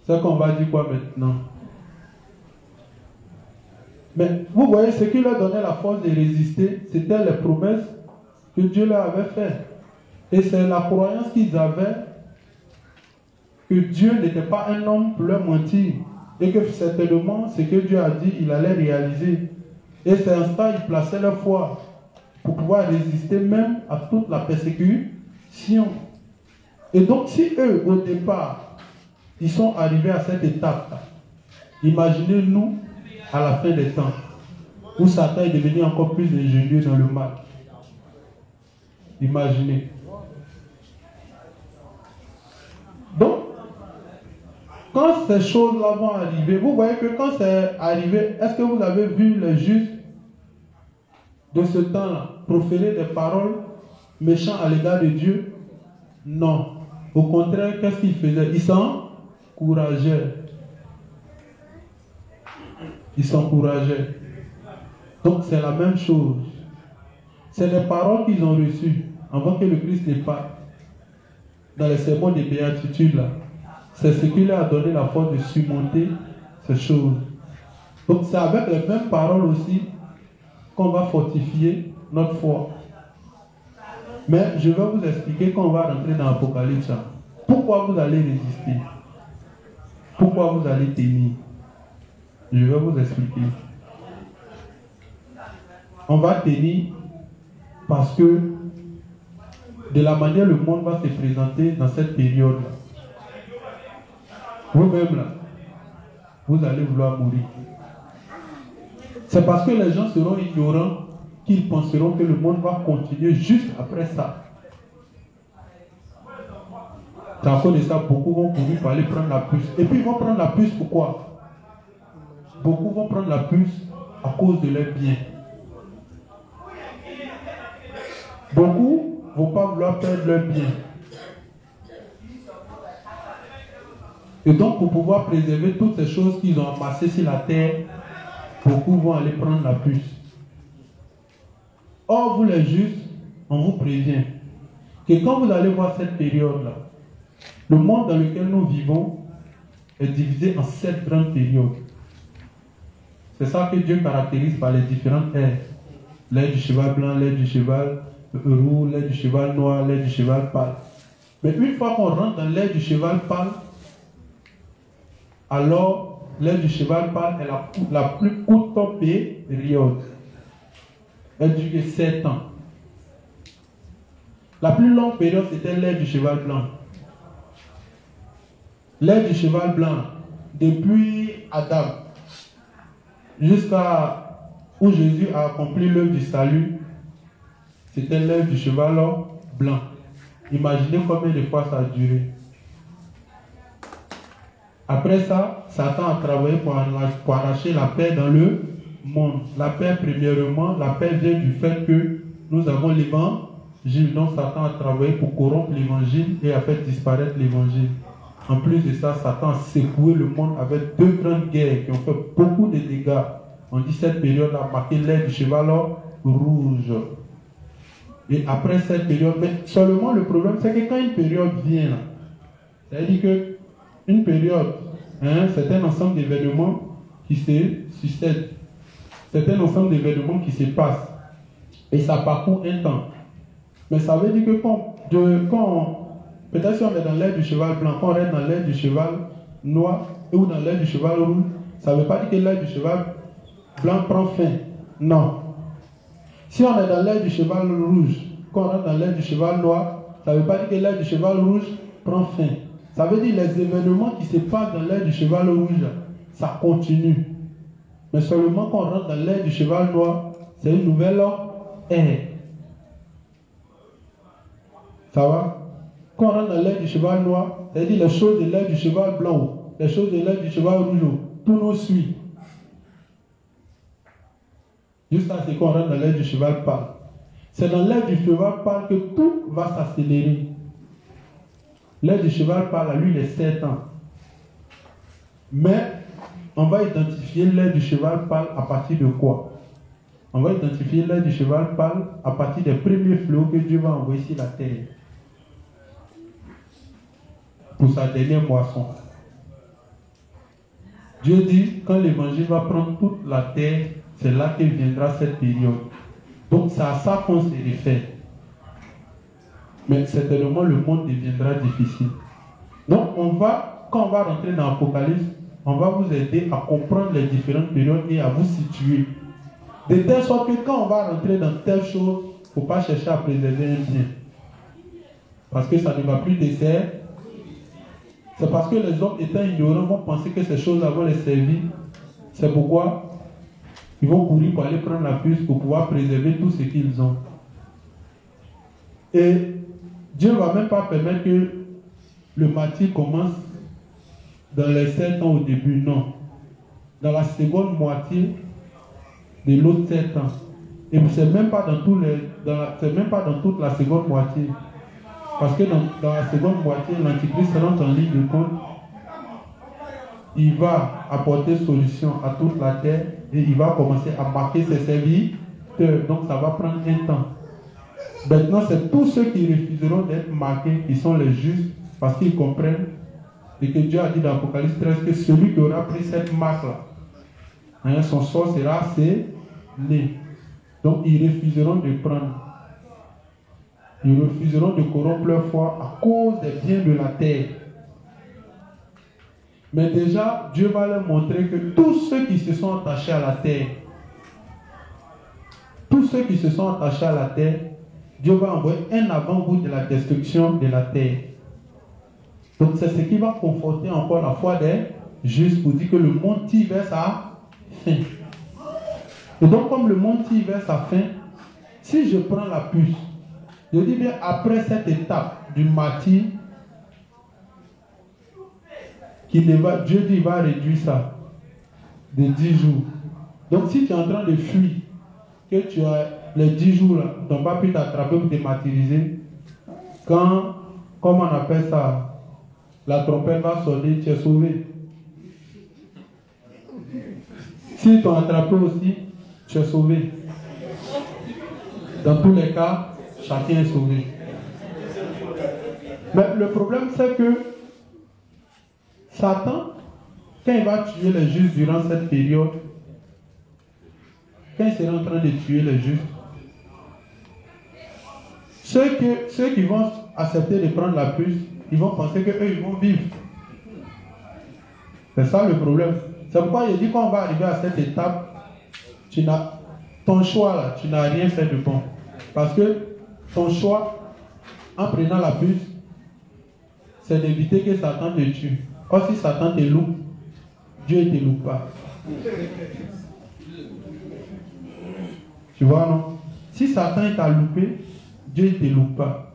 c'est qu'on va dire quoi maintenant? Mais vous voyez, ce qui leur donnait la force de résister, c'était les promesses que Dieu leur avait faites. Et c'est la croyance qu'ils avaient que Dieu n'était pas un homme pour leur mentir. Et que certainement, ce que Dieu a dit, il allait réaliser. Et c'est en ça qu'ils plaçaient leur foi pour pouvoir résister même à toute la persécution. Et donc, si eux, au départ, ils sont arrivés à cette étape-là, imaginez-nous à la fin des temps, où Satan est devenu encore plus ingénieux dans le mal. Imaginez. Donc, quand ces choses-là vont arriver, vous voyez que quand c'est arrivé, est-ce que vous avez vu les justes de ce temps-là proférer des paroles méchantes à l'égard de Dieu? Non. Au contraire, qu'est-ce qu'ils faisaient? Ils s'encourageaient. Ils s'encourageaient. Donc c'est la même chose. C'est les paroles qu'ils ont reçues avant que le Christ ne parte. Dans les sermons des béatitudes là. C'est ce qui leur a donné la force de surmonter ces choses. Donc c'est avec les mêmes paroles aussi qu'on va fortifier notre foi. Mais je vais vous expliquer quand on va rentrer dans l'Apocalypse. Pourquoi vous allez résister? Pourquoi vous allez tenir? Je vais vous expliquer. On va tenir parce que de la manière le monde va se présenter dans cette période-là. Vous-même là, vous allez vouloir mourir. C'est parce que les gens seront ignorants qu'ils penseront que le monde va continuer juste après ça. C'est à cause de ça, beaucoup vont courir pour aller prendre la puce. Et puis ils vont prendre la puce pourquoi? Beaucoup vont prendre la puce à cause de leurs biens. Beaucoup ne vont pas vouloir perdre leurs biens. Et donc, pour pouvoir préserver toutes ces choses qu'ils ont amassées sur la terre, beaucoup vont aller prendre la puce. Or, vous les justes, on vous prévient que quand vous allez voir cette période-là, le monde dans lequel nous vivons est divisé en 7 grandes périodes. C'est ça que Dieu caractérise par les différentes ères. L'ère du cheval blanc, l'ère du cheval roux, l'ère du cheval noir, l'ère du cheval pâle. Mais une fois qu'on rentre dans l'ère du cheval pâle, alors l'ère du cheval pâle est la plus courte période. Elle dure 7 ans. La plus longue période, c'était l'ère du cheval blanc. L'ère du cheval blanc, depuis Adam jusqu'à où Jésus a accompli l'œuvre du salut, c'était l'ère du cheval blanc. Imaginez combien de fois ça a duré. Après ça, Satan a travaillé pour arracher la paix dans le monde. La paix, premièrement, la paix vient du fait que nous avons l'évangile. Donc Satan a travaillé pour corrompre l'évangile et a fait disparaître l'évangile. En plus de ça, Satan a secoué le monde avec 2 grandes guerres qui ont fait beaucoup de dégâts. On dit cette période a marqué l'ère du cheval rouge. Et après cette période, mais seulement le problème, c'est que quand une période vient, c'est-à-dire que une période, c'est un ensemble d'événements qui se succèdent. C'est un ensemble d'événements qui se passent. Et ça parcourt un temps. Mais ça veut dire que peut-être si on est dans l'ère du cheval blanc, quand on est dans l'ère du cheval noir ou dans l'ère du cheval rouge, ça ne veut pas dire que l'ère du cheval blanc prend fin. Non. Si on est dans l'ère du cheval rouge, quand on est dans l'ère du cheval noir, ça ne veut pas dire que l'ère du cheval rouge prend fin. Ça veut dire que les événements qui se passent dans l'ère du cheval rouge, ça continue. Mais seulement quand on rentre dans l'ère du cheval noir, c'est une nouvelle ère. Ça va? Quand on rentre dans l'ère du cheval noir, c'est-à-dire les choses de l'ère du cheval blanc, les choses de l'ère du cheval rouge, tout nous suit. Jusqu'à ce qu'on rentre dans l'ère du cheval pâle. C'est dans l'ère du cheval pâle que tout va s'accélérer. L'ère du cheval pâle, à lui, il est 7 ans. Mais on va identifier l'ère du cheval pâle à partir de quoi? On va identifier l'ère du cheval pâle à partir des premiers fléaux que Dieu va envoyer sur la terre. Pour sa dernière moisson. Dieu dit, quand l'évangile va prendre toute la terre, c'est là que viendra cette période. Donc c'est à ça qu'on se réfère. Mais certainement le monde deviendra difficile. Donc quand on va rentrer dans l'Apocalypse, on va vous aider à comprendre les différentes périodes et à vous situer. De telle sorte que quand on va rentrer dans telle chose, il ne faut pas chercher à préserver un bien. Parce que ça ne va plus te servir. C'est parce que les hommes étant ignorants vont penser que ces choses-là vont les servir. C'est pourquoi ils vont courir pour aller prendre la puce pour pouvoir préserver tout ce qu'ils ont. Et Dieu ne va même pas permettre que le martyre commence dans les 7 ans au début, non. Dans la seconde moitié de l'autre 7 ans. Et ce n'est même pas dans toute la seconde moitié. Parce que dans la seconde moitié, l'Antichrist rentre en ligne de compte. Il va apporter solution à toute la terre et il va commencer à marquer ses serviteurs. Donc ça va prendre un temps. Maintenant, c'est tous ceux qui refuseront d'être marqués qui sont les justes parce qu'ils comprennent et que Dieu a dit dans l'Apocalypse 13 que celui qui aura pris cette marque-là, son sort sera scellé. Donc ils refuseront de prendre. Ils refuseront de corrompre leur foi à cause des biens de la terre. Mais déjà, Dieu va leur montrer que tous ceux qui se sont attachés à la terre, Dieu va envoyer un avant-goût de la destruction de la terre. Donc c'est ce qui va conforter encore la foi des justes pour dire que le monde tire vers sa fin. Et donc comme le monde tire vers sa fin, si je prends la puce, je dis bien après cette étape du martyre, Dieu dit qu'il va réduire ça de 10 jours. Donc si tu es en train de fuir, que tu as les 10 jours là, tu n'as pas pu t'attraper pour te martyriser, quand, comme on appelle ça, la trompette va sonner, tu es sauvé. Si tu as attrapé aussi, tu es sauvé. Dans tous les cas, chacun est sauvé. Mais le problème c'est que Satan, quand il va tuer les justes durant cette période, quand il sera en train de tuer les justes, ceux qui vont accepter de prendre la puce, ils vont penser qu'eux, ils vont vivre. C'est ça le problème. C'est pourquoi il dit qu'on va arriver à cette étape, ton choix là, tu n'as rien fait de bon. Parce que ton choix, en prenant la puce, c'est d'éviter que Satan te tue. Or si Satan te loupe, Dieu ne te loupe pas. Tu vois, non? Si Satan t'a loupé, Dieu ne te loupe pas.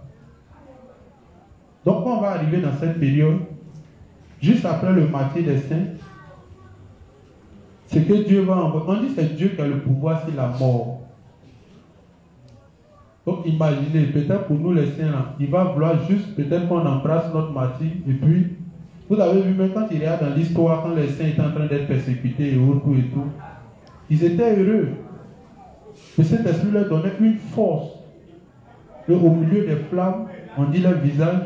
Donc on va arriver dans cette période, juste après le martyre des saints, c'est que Dieu va envoyer. On dit que c'est Dieu qui a le pouvoir sur la mort. Donc imaginez, peut-être pour nous les saints, là, il va vouloir juste peut-être qu'on embrasse notre martyr. Et puis, vous avez vu même quand il y a dans l'histoire, quand les saints étaient en train d'être persécutés et tout, ils étaient heureux. Mais cet esprit leur donnait une force. Et au milieu des flammes, on dit leur visage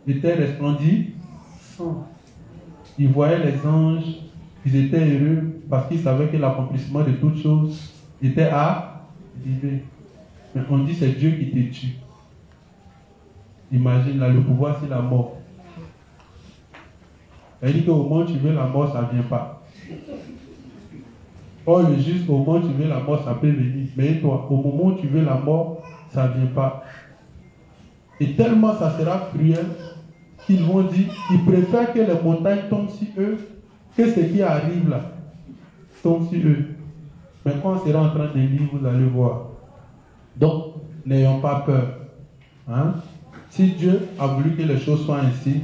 était resplendissant. Ils voyaient les anges ils étaient heureux parce qu'ils savaient que l'accomplissement de toutes choses était arrivé. Mais on dit c'est Dieu qui te tue. Imagine là, le pouvoir c'est la mort. Elle dit qu'au moment où tu veux la mort, ça ne vient pas. Or, le juste, au moment où tu veux la mort, ça peut venir. Mais toi, au moment où tu veux la mort, ça ne vient pas. Et tellement ça sera cruel qu'ils vont dire, ils préfèrent que les montagnes tombent sur eux, que ce qui arrive là tombe sur eux. Mais quand on sera en train de lire, vous allez voir. Donc, n'ayons pas peur. Hein? Si Dieu a voulu que les choses soient ainsi,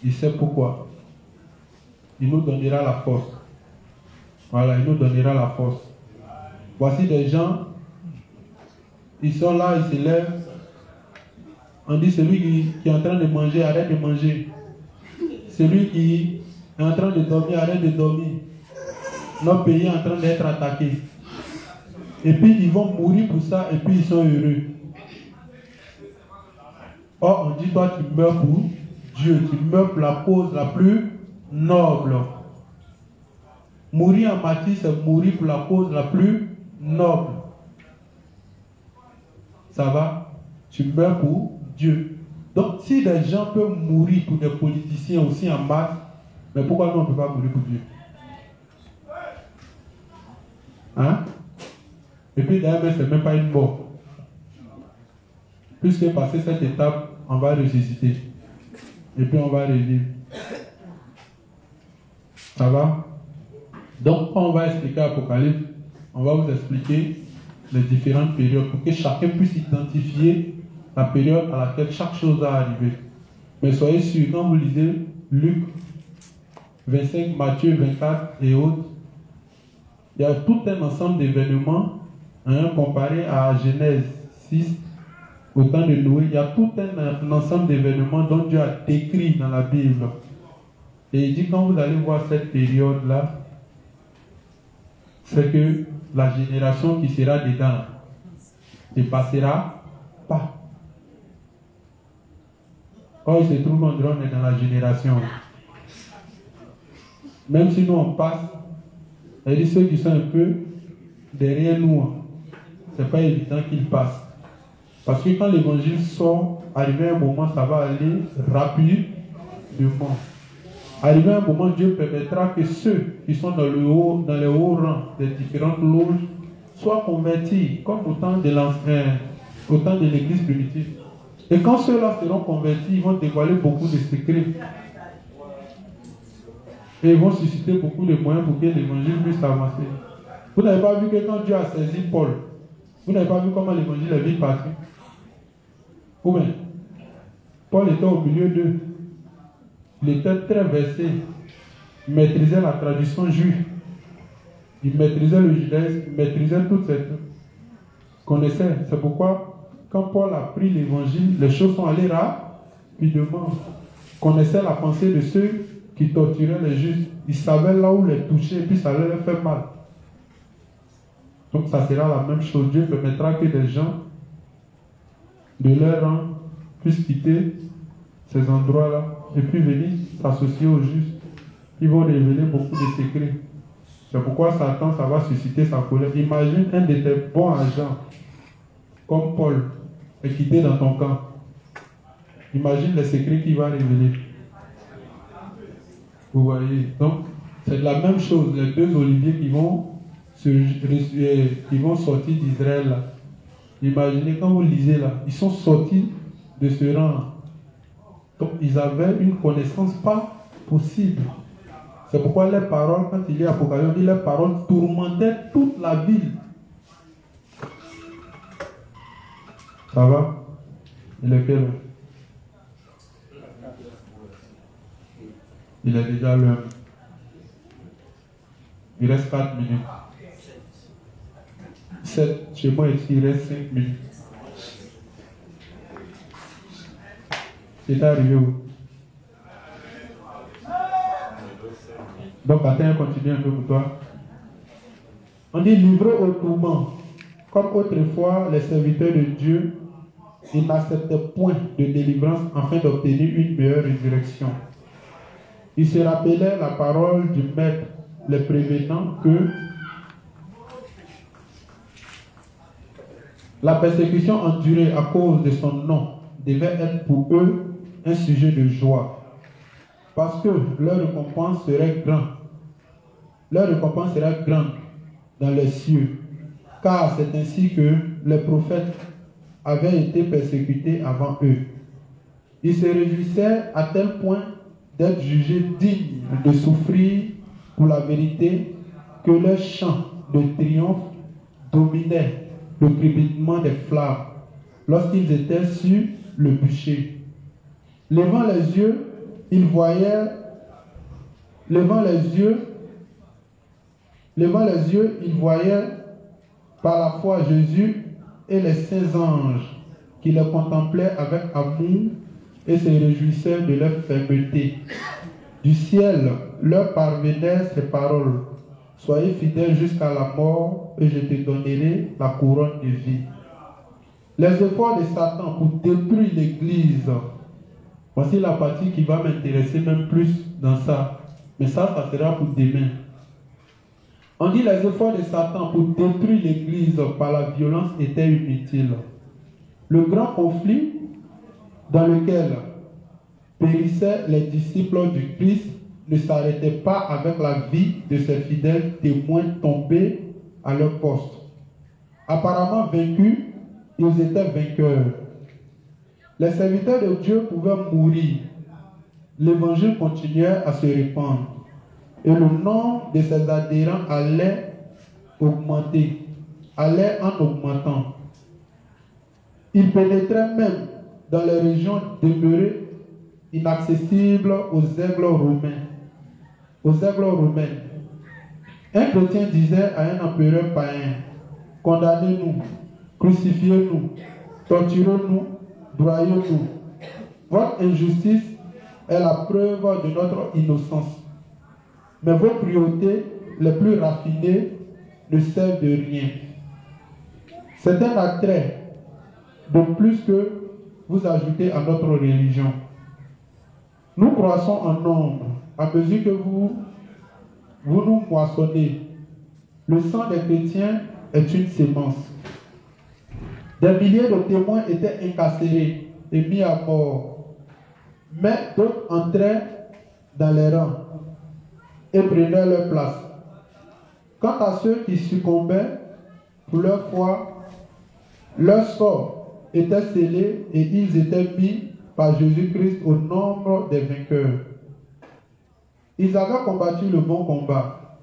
il sait pourquoi. Il nous donnera la force. Voilà, il nous donnera la force. Voici des gens, ils sont là, ils se lèvent. On dit celui qui est en train de manger, arrête de manger. Celui qui est en train de dormir, arrête de dormir. Notre pays est en train d'être attaqué. Et puis ils vont mourir pour ça et puis ils sont heureux. Or, on dit toi tu meurs pour Dieu, tu meurs pour la cause la plus noble. Mourir en martyr, c'est mourir pour la cause la plus noble. Ça va? Tu meurs pour Dieu. Donc, si les gens peuvent mourir pour des politiciens aussi en masse, mais pourquoi nous on ne peut pas mourir pour Dieu? Hein? Et puis d'ailleurs, ce n'est même pas une mort. Puisque passer cette étape, on va ressusciter. Et puis on va revivre. Ça va? Donc, quand on va expliquer Apocalypse, on va vous expliquer les différentes périodes pour que chacun puisse identifier la période à laquelle chaque chose va arriver. Mais soyez sûrs, quand vous lisez Luc 25, Matthieu 24 et autres, il y a tout un ensemble d'événements comparé à Genèse 6, au temps de Noé. Il y a tout un ensemble d'événements dont Dieu a décrit dans la Bible. Et il dit, quand vous allez voir cette période-là, c'est que la génération qui sera dedans ne passera pas. Or, il se trouve qu'on est dans la génération. Même si nous on passe, elle dit ceux qui sont un peu derrière nous, ce n'est pas évident qu'ils passent. Parce que quand l'évangile sort, arrivé à un moment, ça va aller rapidement. Arrivé à un moment, Dieu permettra que ceux qui sont dans les hauts rangs des différentes loges soient convertis, comme au temps de l'église primitive. Et quand ceux-là seront convertis, ils vont dévoiler beaucoup de secrets. Et ils vont susciter beaucoup de moyens pour que l'évangile puisse avancer. Vous n'avez pas vu que quand Dieu a saisi Paul, vous n'avez pas vu comment l'évangile est vite parti? Ou bien, Paul était au milieu d'eux. Il était très versé. Il maîtrisait la tradition juive. Il maîtrisait le judaïsme. Il maîtrisait toutes ces choses. Il connaissait. C'est pourquoi, quand Paul a pris l'évangile, les choses sont allées rapidement. Il connaissait la pensée de ceux qui torturaient les justes. Il savait là où les toucher et puis ça allait leur faire mal. Donc ça sera la même chose. Dieu permettra que des gens de leur rang puissent quitter ces endroits-là et puis venir s'associer aux justes. Ils vont révéler beaucoup de secrets. C'est pourquoi Satan, ça va susciter sa colère. Imagine un de tes bons agents, comme Paul, est quitté dans ton camp. Imagine les secrets qu'il va révéler. Vous voyez? Donc, c'est la même chose. Les deux Oliviers qui vont sortir d'Israël. Là. Imaginez, quand vous lisez là, ils sont sortis de ce rang. Donc, ils avaient une connaissance pas possible. C'est pourquoi les paroles, quand il y a Apocalypse, les paroles tourmentaient toute la ville. Ça va? Il est quelle heure? Il est déjà l'heure. Il reste 4 minutes. 7. Chez moi ici, il reste 5 minutes. C'est arrivé où? Donc, attends, continue un peu pour toi. On dit livré au tourment. Comme autrefois, les serviteurs de Dieu, ils n'acceptaient point de délivrance afin d'obtenir une meilleure résurrection. Il se rappelait la parole du Maître, les prévenant que la persécution endurée à cause de son nom devait être pour eux un sujet de joie, parce que leur récompense serait grande. Leur récompense sera grande dans les cieux, car c'est ainsi que les prophètes avaient été persécutés avant eux. Ils se réjouissaient à tel point d'être jugés dignes de souffrir pour la vérité que leur chant de triomphe dominait le crépitement des flammes lorsqu'ils étaient sur le bûcher. Levant les yeux, ils voyaient par la foi Jésus et les saints anges qui les contemplaient avec amour et se réjouissaient de leur fermeté. Du ciel leur parvenaient ces paroles: soyez fidèles jusqu'à la mort et je te donnerai la couronne de vie. Les efforts de Satan pour détruire l'Église, voici la partie qui va m'intéresser même plus dans ça. Mais ça sera pour demain. On dit les efforts de Satan pour détruire l'Église par la violence étaient inutiles. Le grand conflit dans lequel périssaient les disciples du Christ ne s'arrêtait pas avec la vie de ces fidèles témoins tombés à leur poste. Apparemment vaincus, ils étaient vainqueurs. Les serviteurs de Dieu pouvaient mourir. L'évangile continuait à se répandre. Et le nombre de ses adhérents allait augmenter, allait en augmentant. Il pénétrait même dans les régions demeurées inaccessibles aux aigles romains. Un chrétien disait à un empereur païen: condamnez-nous, crucifiez-nous, torturez-nous, broyez-nous. Votre injustice est la preuve de notre innocence. Mais vos cruautés les plus raffinées ne servent de rien. C'est un attrait de plus que vous ajoutez à notre religion. Nous croissons en nombre à mesure que vous nous moissonnez. Le sang des chrétiens est une sémence. Des milliers de témoins étaient incarcérés et mis à mort. Mais d'autres entraient dans les rangs et prenaient leur place. Quant à ceux qui succombaient pour leur foi, leur sort était scellé et ils étaient mis par Jésus-Christ au nombre des vainqueurs. Ils avaient combattu le bon combat.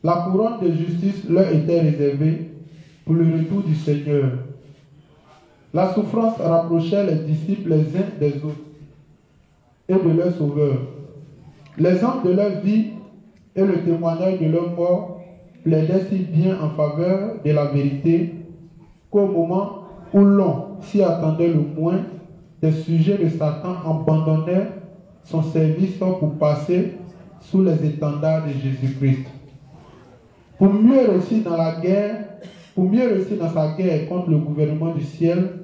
La couronne de justice leur était réservée pour le retour du Seigneur. La souffrance rapprochait les disciples les uns des autres et de leur Sauveur. L'exemple de leur vie et le témoignage de leur mort plaidaient si bien en faveur de la vérité qu'au moment où l'on s'y attendait le moins, des sujets de Satan abandonnèrent son service pour passer sous les étendards de Jésus-Christ. Pour mieux réussir dans sa guerre contre le gouvernement du ciel,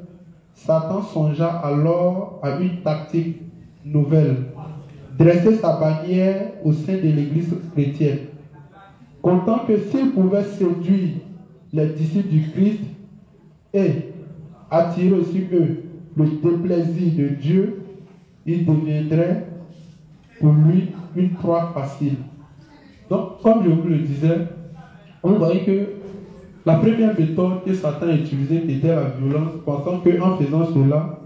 Satan songea alors à une tactique nouvelle: dresser sa bannière au sein de l'Église chrétienne, comptant que s'il pouvait séduire les disciples du Christ et attirer sur eux le déplaisir de Dieu, il deviendrait pour lui une proie facile. Donc, comme je vous le disais, on voyait que la première méthode que Satan utilisait était la violence, pensant qu'en faisant cela,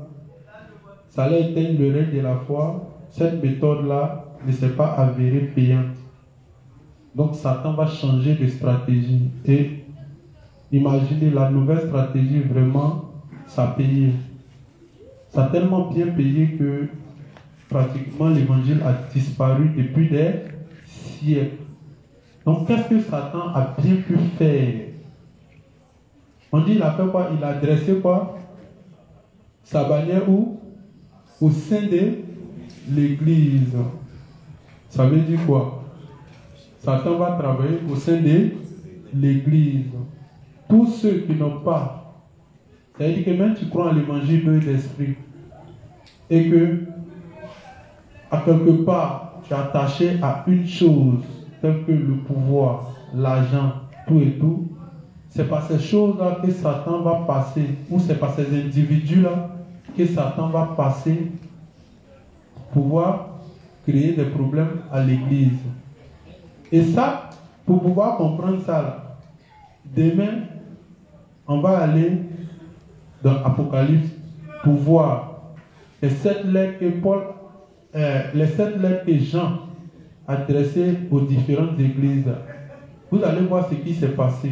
ça allait éteindre le règne de la foi. Cette méthode-là ne s'est pas avérée payante. Donc Satan va changer de stratégie. Et imaginez, la nouvelle stratégie, vraiment, ça a payé. Ça a tellement bien payé que pratiquement l'évangile a disparu depuis des siècles. Donc qu'est-ce que Satan a bien pu faire? On dit il a fait quoi? Il a dressé quoi? Sa bannière où? Au sein de l'Église. Ça veut dire quoi? Satan va travailler au sein de l'Église. Tous ceux qui n'ont pas, c'est-à-dire que même tu crois en l'évangile de l'esprit et que à quelque part tu es attaché à une chose, telle que le pouvoir, l'argent, tout et tout, c'est par ces choses-là que Satan va passer, ou c'est par ces individus-là que Satan va passer pour pouvoir créer des problèmes à l'église. Et ça, pour pouvoir comprendre ça, là, demain, on va aller dans l'Apocalypse pour voir les 7 lettres que les 7 lettres que Jean a adressées aux différentes églises. Vous allez voir ce qui s'est passé.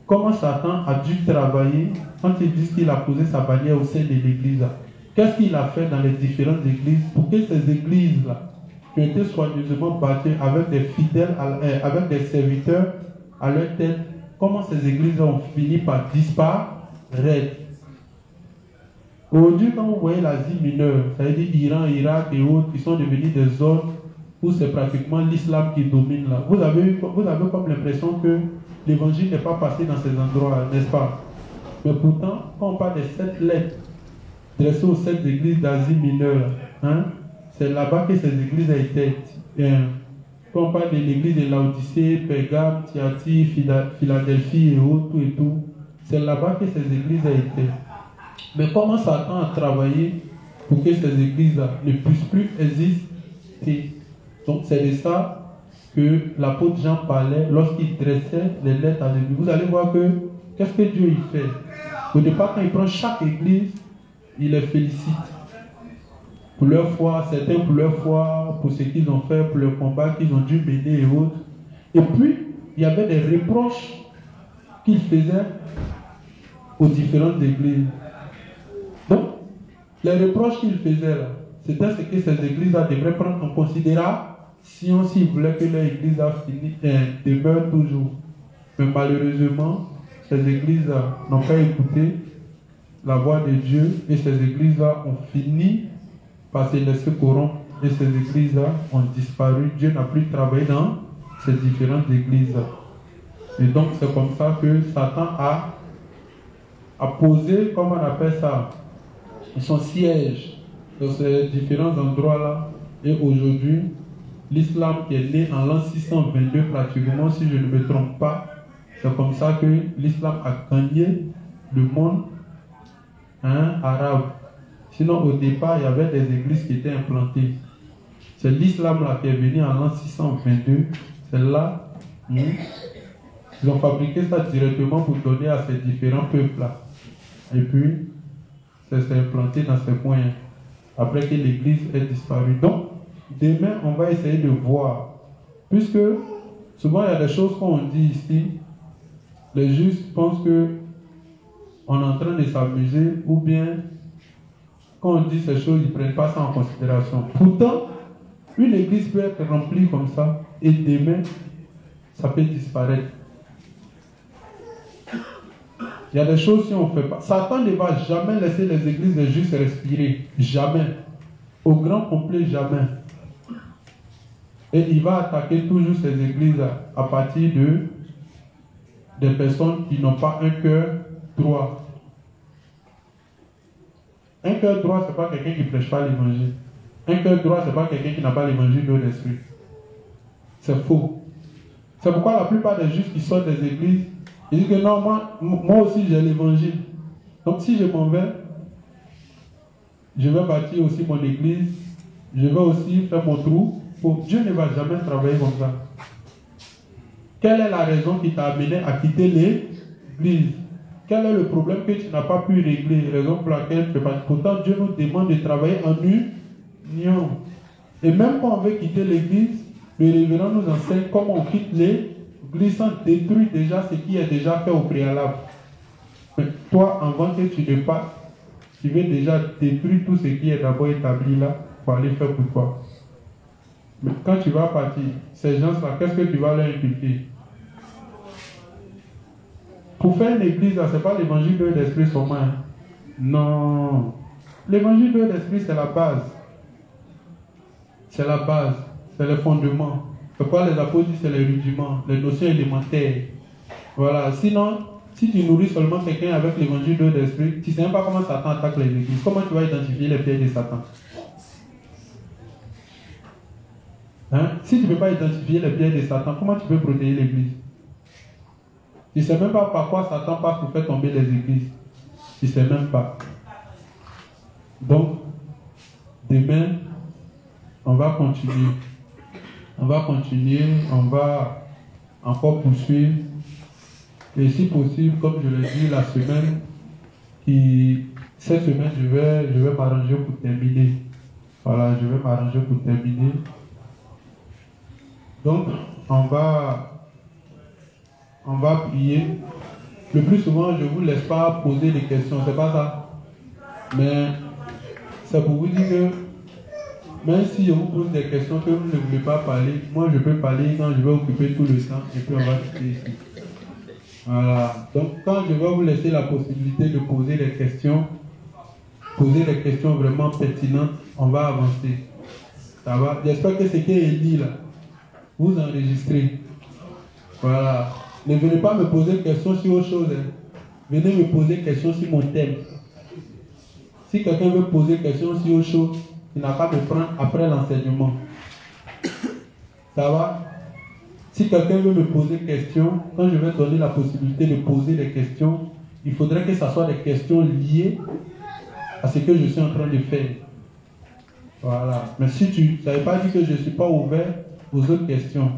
Comment Satan a dû travailler quand ils disent qu'il a posé sa bannière au sein de l'église. Qu'est-ce qu'il a fait dans les différentes églises pour que ces églises-là, qui ont été soigneusement bâties avec des fidèles, avec des serviteurs à leur tête, comment ces églises ont fini par disparaître. Aujourd'hui, quand vous voyez l'Asie mineure, ça veut dire Iran, Irak et autres, qui sont devenus des zones où c'est pratiquement l'islam qui domine là. Vous avez comme l'impression que l'évangile n'est pas passé dans ces endroits, n'est-ce pas? Mais pourtant, quand on parle des 7 lettres dressées aux 7 églises d'Asie mineure, hein, c'est là-bas que ces églises ont été. Quand on parle de l'église de Laodicée, Pergame, Thyatire, Philadelphie et autres, et tout, c'est là-bas que ces églises ont été. Mais comment Satan a travaillé pour que ces églises-là ne puissent plus exister? Donc c'est de ça que l'apôtre Jean parlait lorsqu'il dressait les lettres à l'église. Vous allez voir que qu'est-ce que Dieu y fait? Au départ, quand il prend chaque église, il les félicite pour leur foi, certains pour leur foi, pour ce qu'ils ont fait, pour le combat qu'ils ont dû mener et autres. Et puis, il y avait des reproches qu'il faisait aux différentes églises. Donc, les reproches qu'il faisait là, c'était ce que ces églises-là devraient prendre en considération s'ils voulaient que leur église demeure toujours. Mais malheureusement, ces églises-là n'ont pas écouté la voix de Dieu et ces églises-là ont fini par se laisser corrompre et ces églises-là ont disparu. Dieu n'a plus travaillé dans ces différentes églises. Et donc, c'est comme ça que Satan a posé, comment on appelle ça, son siège dans ces différents endroits-là. Et aujourd'hui, l'islam qui est né en l'an 622 pratiquement, si je ne me trompe pas, c'est comme ça que l'islam a gagné le monde arabe. Sinon, au départ, il y avait des églises qui étaient implantées. C'est l'islam là qui est venu en l'an 622. C'est là, ils ont fabriqué ça directement pour donner à ces différents peuples-là. Et puis, ça s'est implanté dans ces coins après que l'église ait disparu. Donc, demain, on va essayer de voir. Puisque, souvent, il y a des choses qu'on dit ici. Les justes pensent que on est en train de s'amuser ou bien quand on dit ces choses, ils ne prennent pas ça en considération. Pourtant, une église peut être remplie comme ça et demain, ça peut disparaître. Il y a des choses si on ne fait pas. Satan ne va jamais laisser les églises de justes respirer. Jamais. Au grand complet, jamais. Et il va attaquer toujours ces églises à partir des personnes qui n'ont pas un cœur droit. Un cœur droit, ce n'est pas quelqu'un qui ne prêche pas l'évangile. Un cœur droit, ce n'est pas quelqu'un qui n'a pas l'évangile de l'esprit. C'est faux. C'est pourquoi la plupart des justes qui sortent des églises, ils disent que non, moi aussi j'ai l'évangile. Donc si je m'en vais, je vais bâtir aussi mon église, je vais aussi faire mon trou. Dieu ne va jamais travailler comme ça. Quelle est la raison qui t'a amené à quitter l'église? Quel est le problème que tu n'as pas pu régler? Raison pour laquelle tu ne fais pas. Pourtant, Dieu nous demande de travailler en union. Et même quand on veut quitter l'église, le révérend nous enseigne comment on quitte l'église sans détruire déjà ce qui est déjà fait au préalable. Mais toi, avant que tu ne partes, tu veux déjà détruire tout ce qui est d'abord établi là pour aller faire pour toi. Mais quand tu vas partir, ces gens-là, qu'est-ce que tu vas leur inculquer? Pour faire une église, ce n'est pas l'évangile de l'esprit seulement. Non. L'évangile de l'esprit, c'est la base. C'est la base. C'est le fondement. C'est quoi les apôtres disent, c'est les rudiments, les notions élémentaires. Voilà. Sinon, si tu nourris seulement quelqu'un avec l'évangile de l'esprit, tu ne sais même pas comment Satan attaque les églises. Comment tu vas identifier les pièges de Satan? Hein? Si tu ne peux pas identifier les pièges de Satan, comment tu peux protéger l'église? Tu ne sais même pas par quoi Satan passe pour faire tomber les églises. Tu ne sais même pas. Donc, demain, on va continuer. On va continuer, on va encore poursuivre. Et si possible, comme je l'ai dit, cette semaine, je vais m'arranger pour terminer. Voilà, je vais m'arranger pour terminer. Donc, on va prier. Le plus souvent, je ne vous laisse pas poser des questions, c'est pas ça. Mais c'est pour vous dire que même si je vous pose des questions que vous ne voulez pas parler, moi je peux parler quand je vais occuper tout le temps et puis on va quitter ici. Voilà. Donc quand je vais vous laisser la possibilité de poser des questions vraiment pertinentes, on va avancer. Ça va? J'espère que ce qui est dit là, vous enregistrez. Voilà. Ne venez pas me poser des questions sur autre chose. Hein. Venez me poser des questions sur mon thème. Si quelqu'un veut poser des questions sur autre chose, il n'a pas de prendre après l'enseignement. Ça va? Si quelqu'un veut me poser des questions, quand je vais donner la possibilité de poser des questions, il faudrait que ce soit des questions liées à ce que je suis en train de faire. Voilà. Mais si ça ne veut pas dire que je ne suis pas ouvert aux autres questions.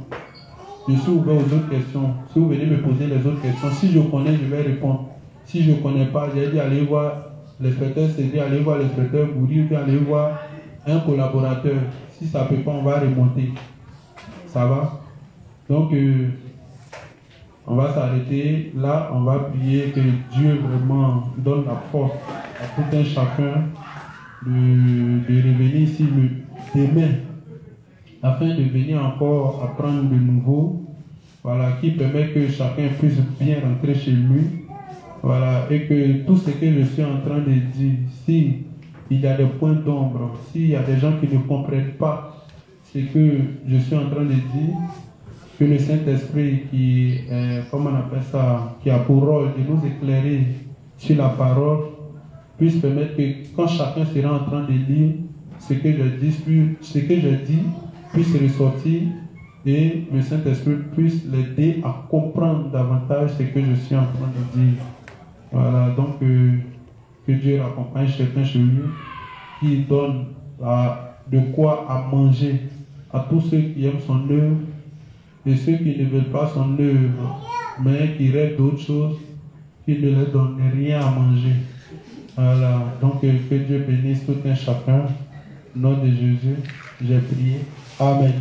Je suis ouvert aux autres questions. Si vous venez me poser les autres questions, si je connais, je vais répondre. Si je ne connais pas, j'ai dit aller voir l'inspecteur Cédric, aller voir l'inspecteur Bouri, ou aller voir un collaborateur. Si ça ne peut pas, on va remonter. Ça va? Donc, on va s'arrêter là. On va prier que Dieu vraiment donne la force à tout un chacun de revenir ici demain, afin de venir encore apprendre de nouveau, voilà, qui permet que chacun puisse bien rentrer chez lui, voilà, et que tout ce que je suis en train de dire, si il y a des points d'ombre, s'il y a des gens qui ne comprennent pas ce que je suis en train de dire, que le Saint-Esprit qui, comment on appelle ça, qui a pour rôle de nous éclairer sur la parole, puisse permettre que quand chacun sera en train de lire ce que je dis, puisse ressortir et le Saint-Esprit puisse l'aider à comprendre davantage ce que je suis en train de dire. Voilà, donc que Dieu accompagne chacun chez lui, qui donne de quoi à manger à tous ceux qui aiment son œuvre et ceux qui ne veulent pas son œuvre, mais qui rêvent d'autres choses, qui ne leur donne rien à manger. Voilà, donc que Dieu bénisse tout un chacun. Au nom de Jésus, j'ai prié. Amen.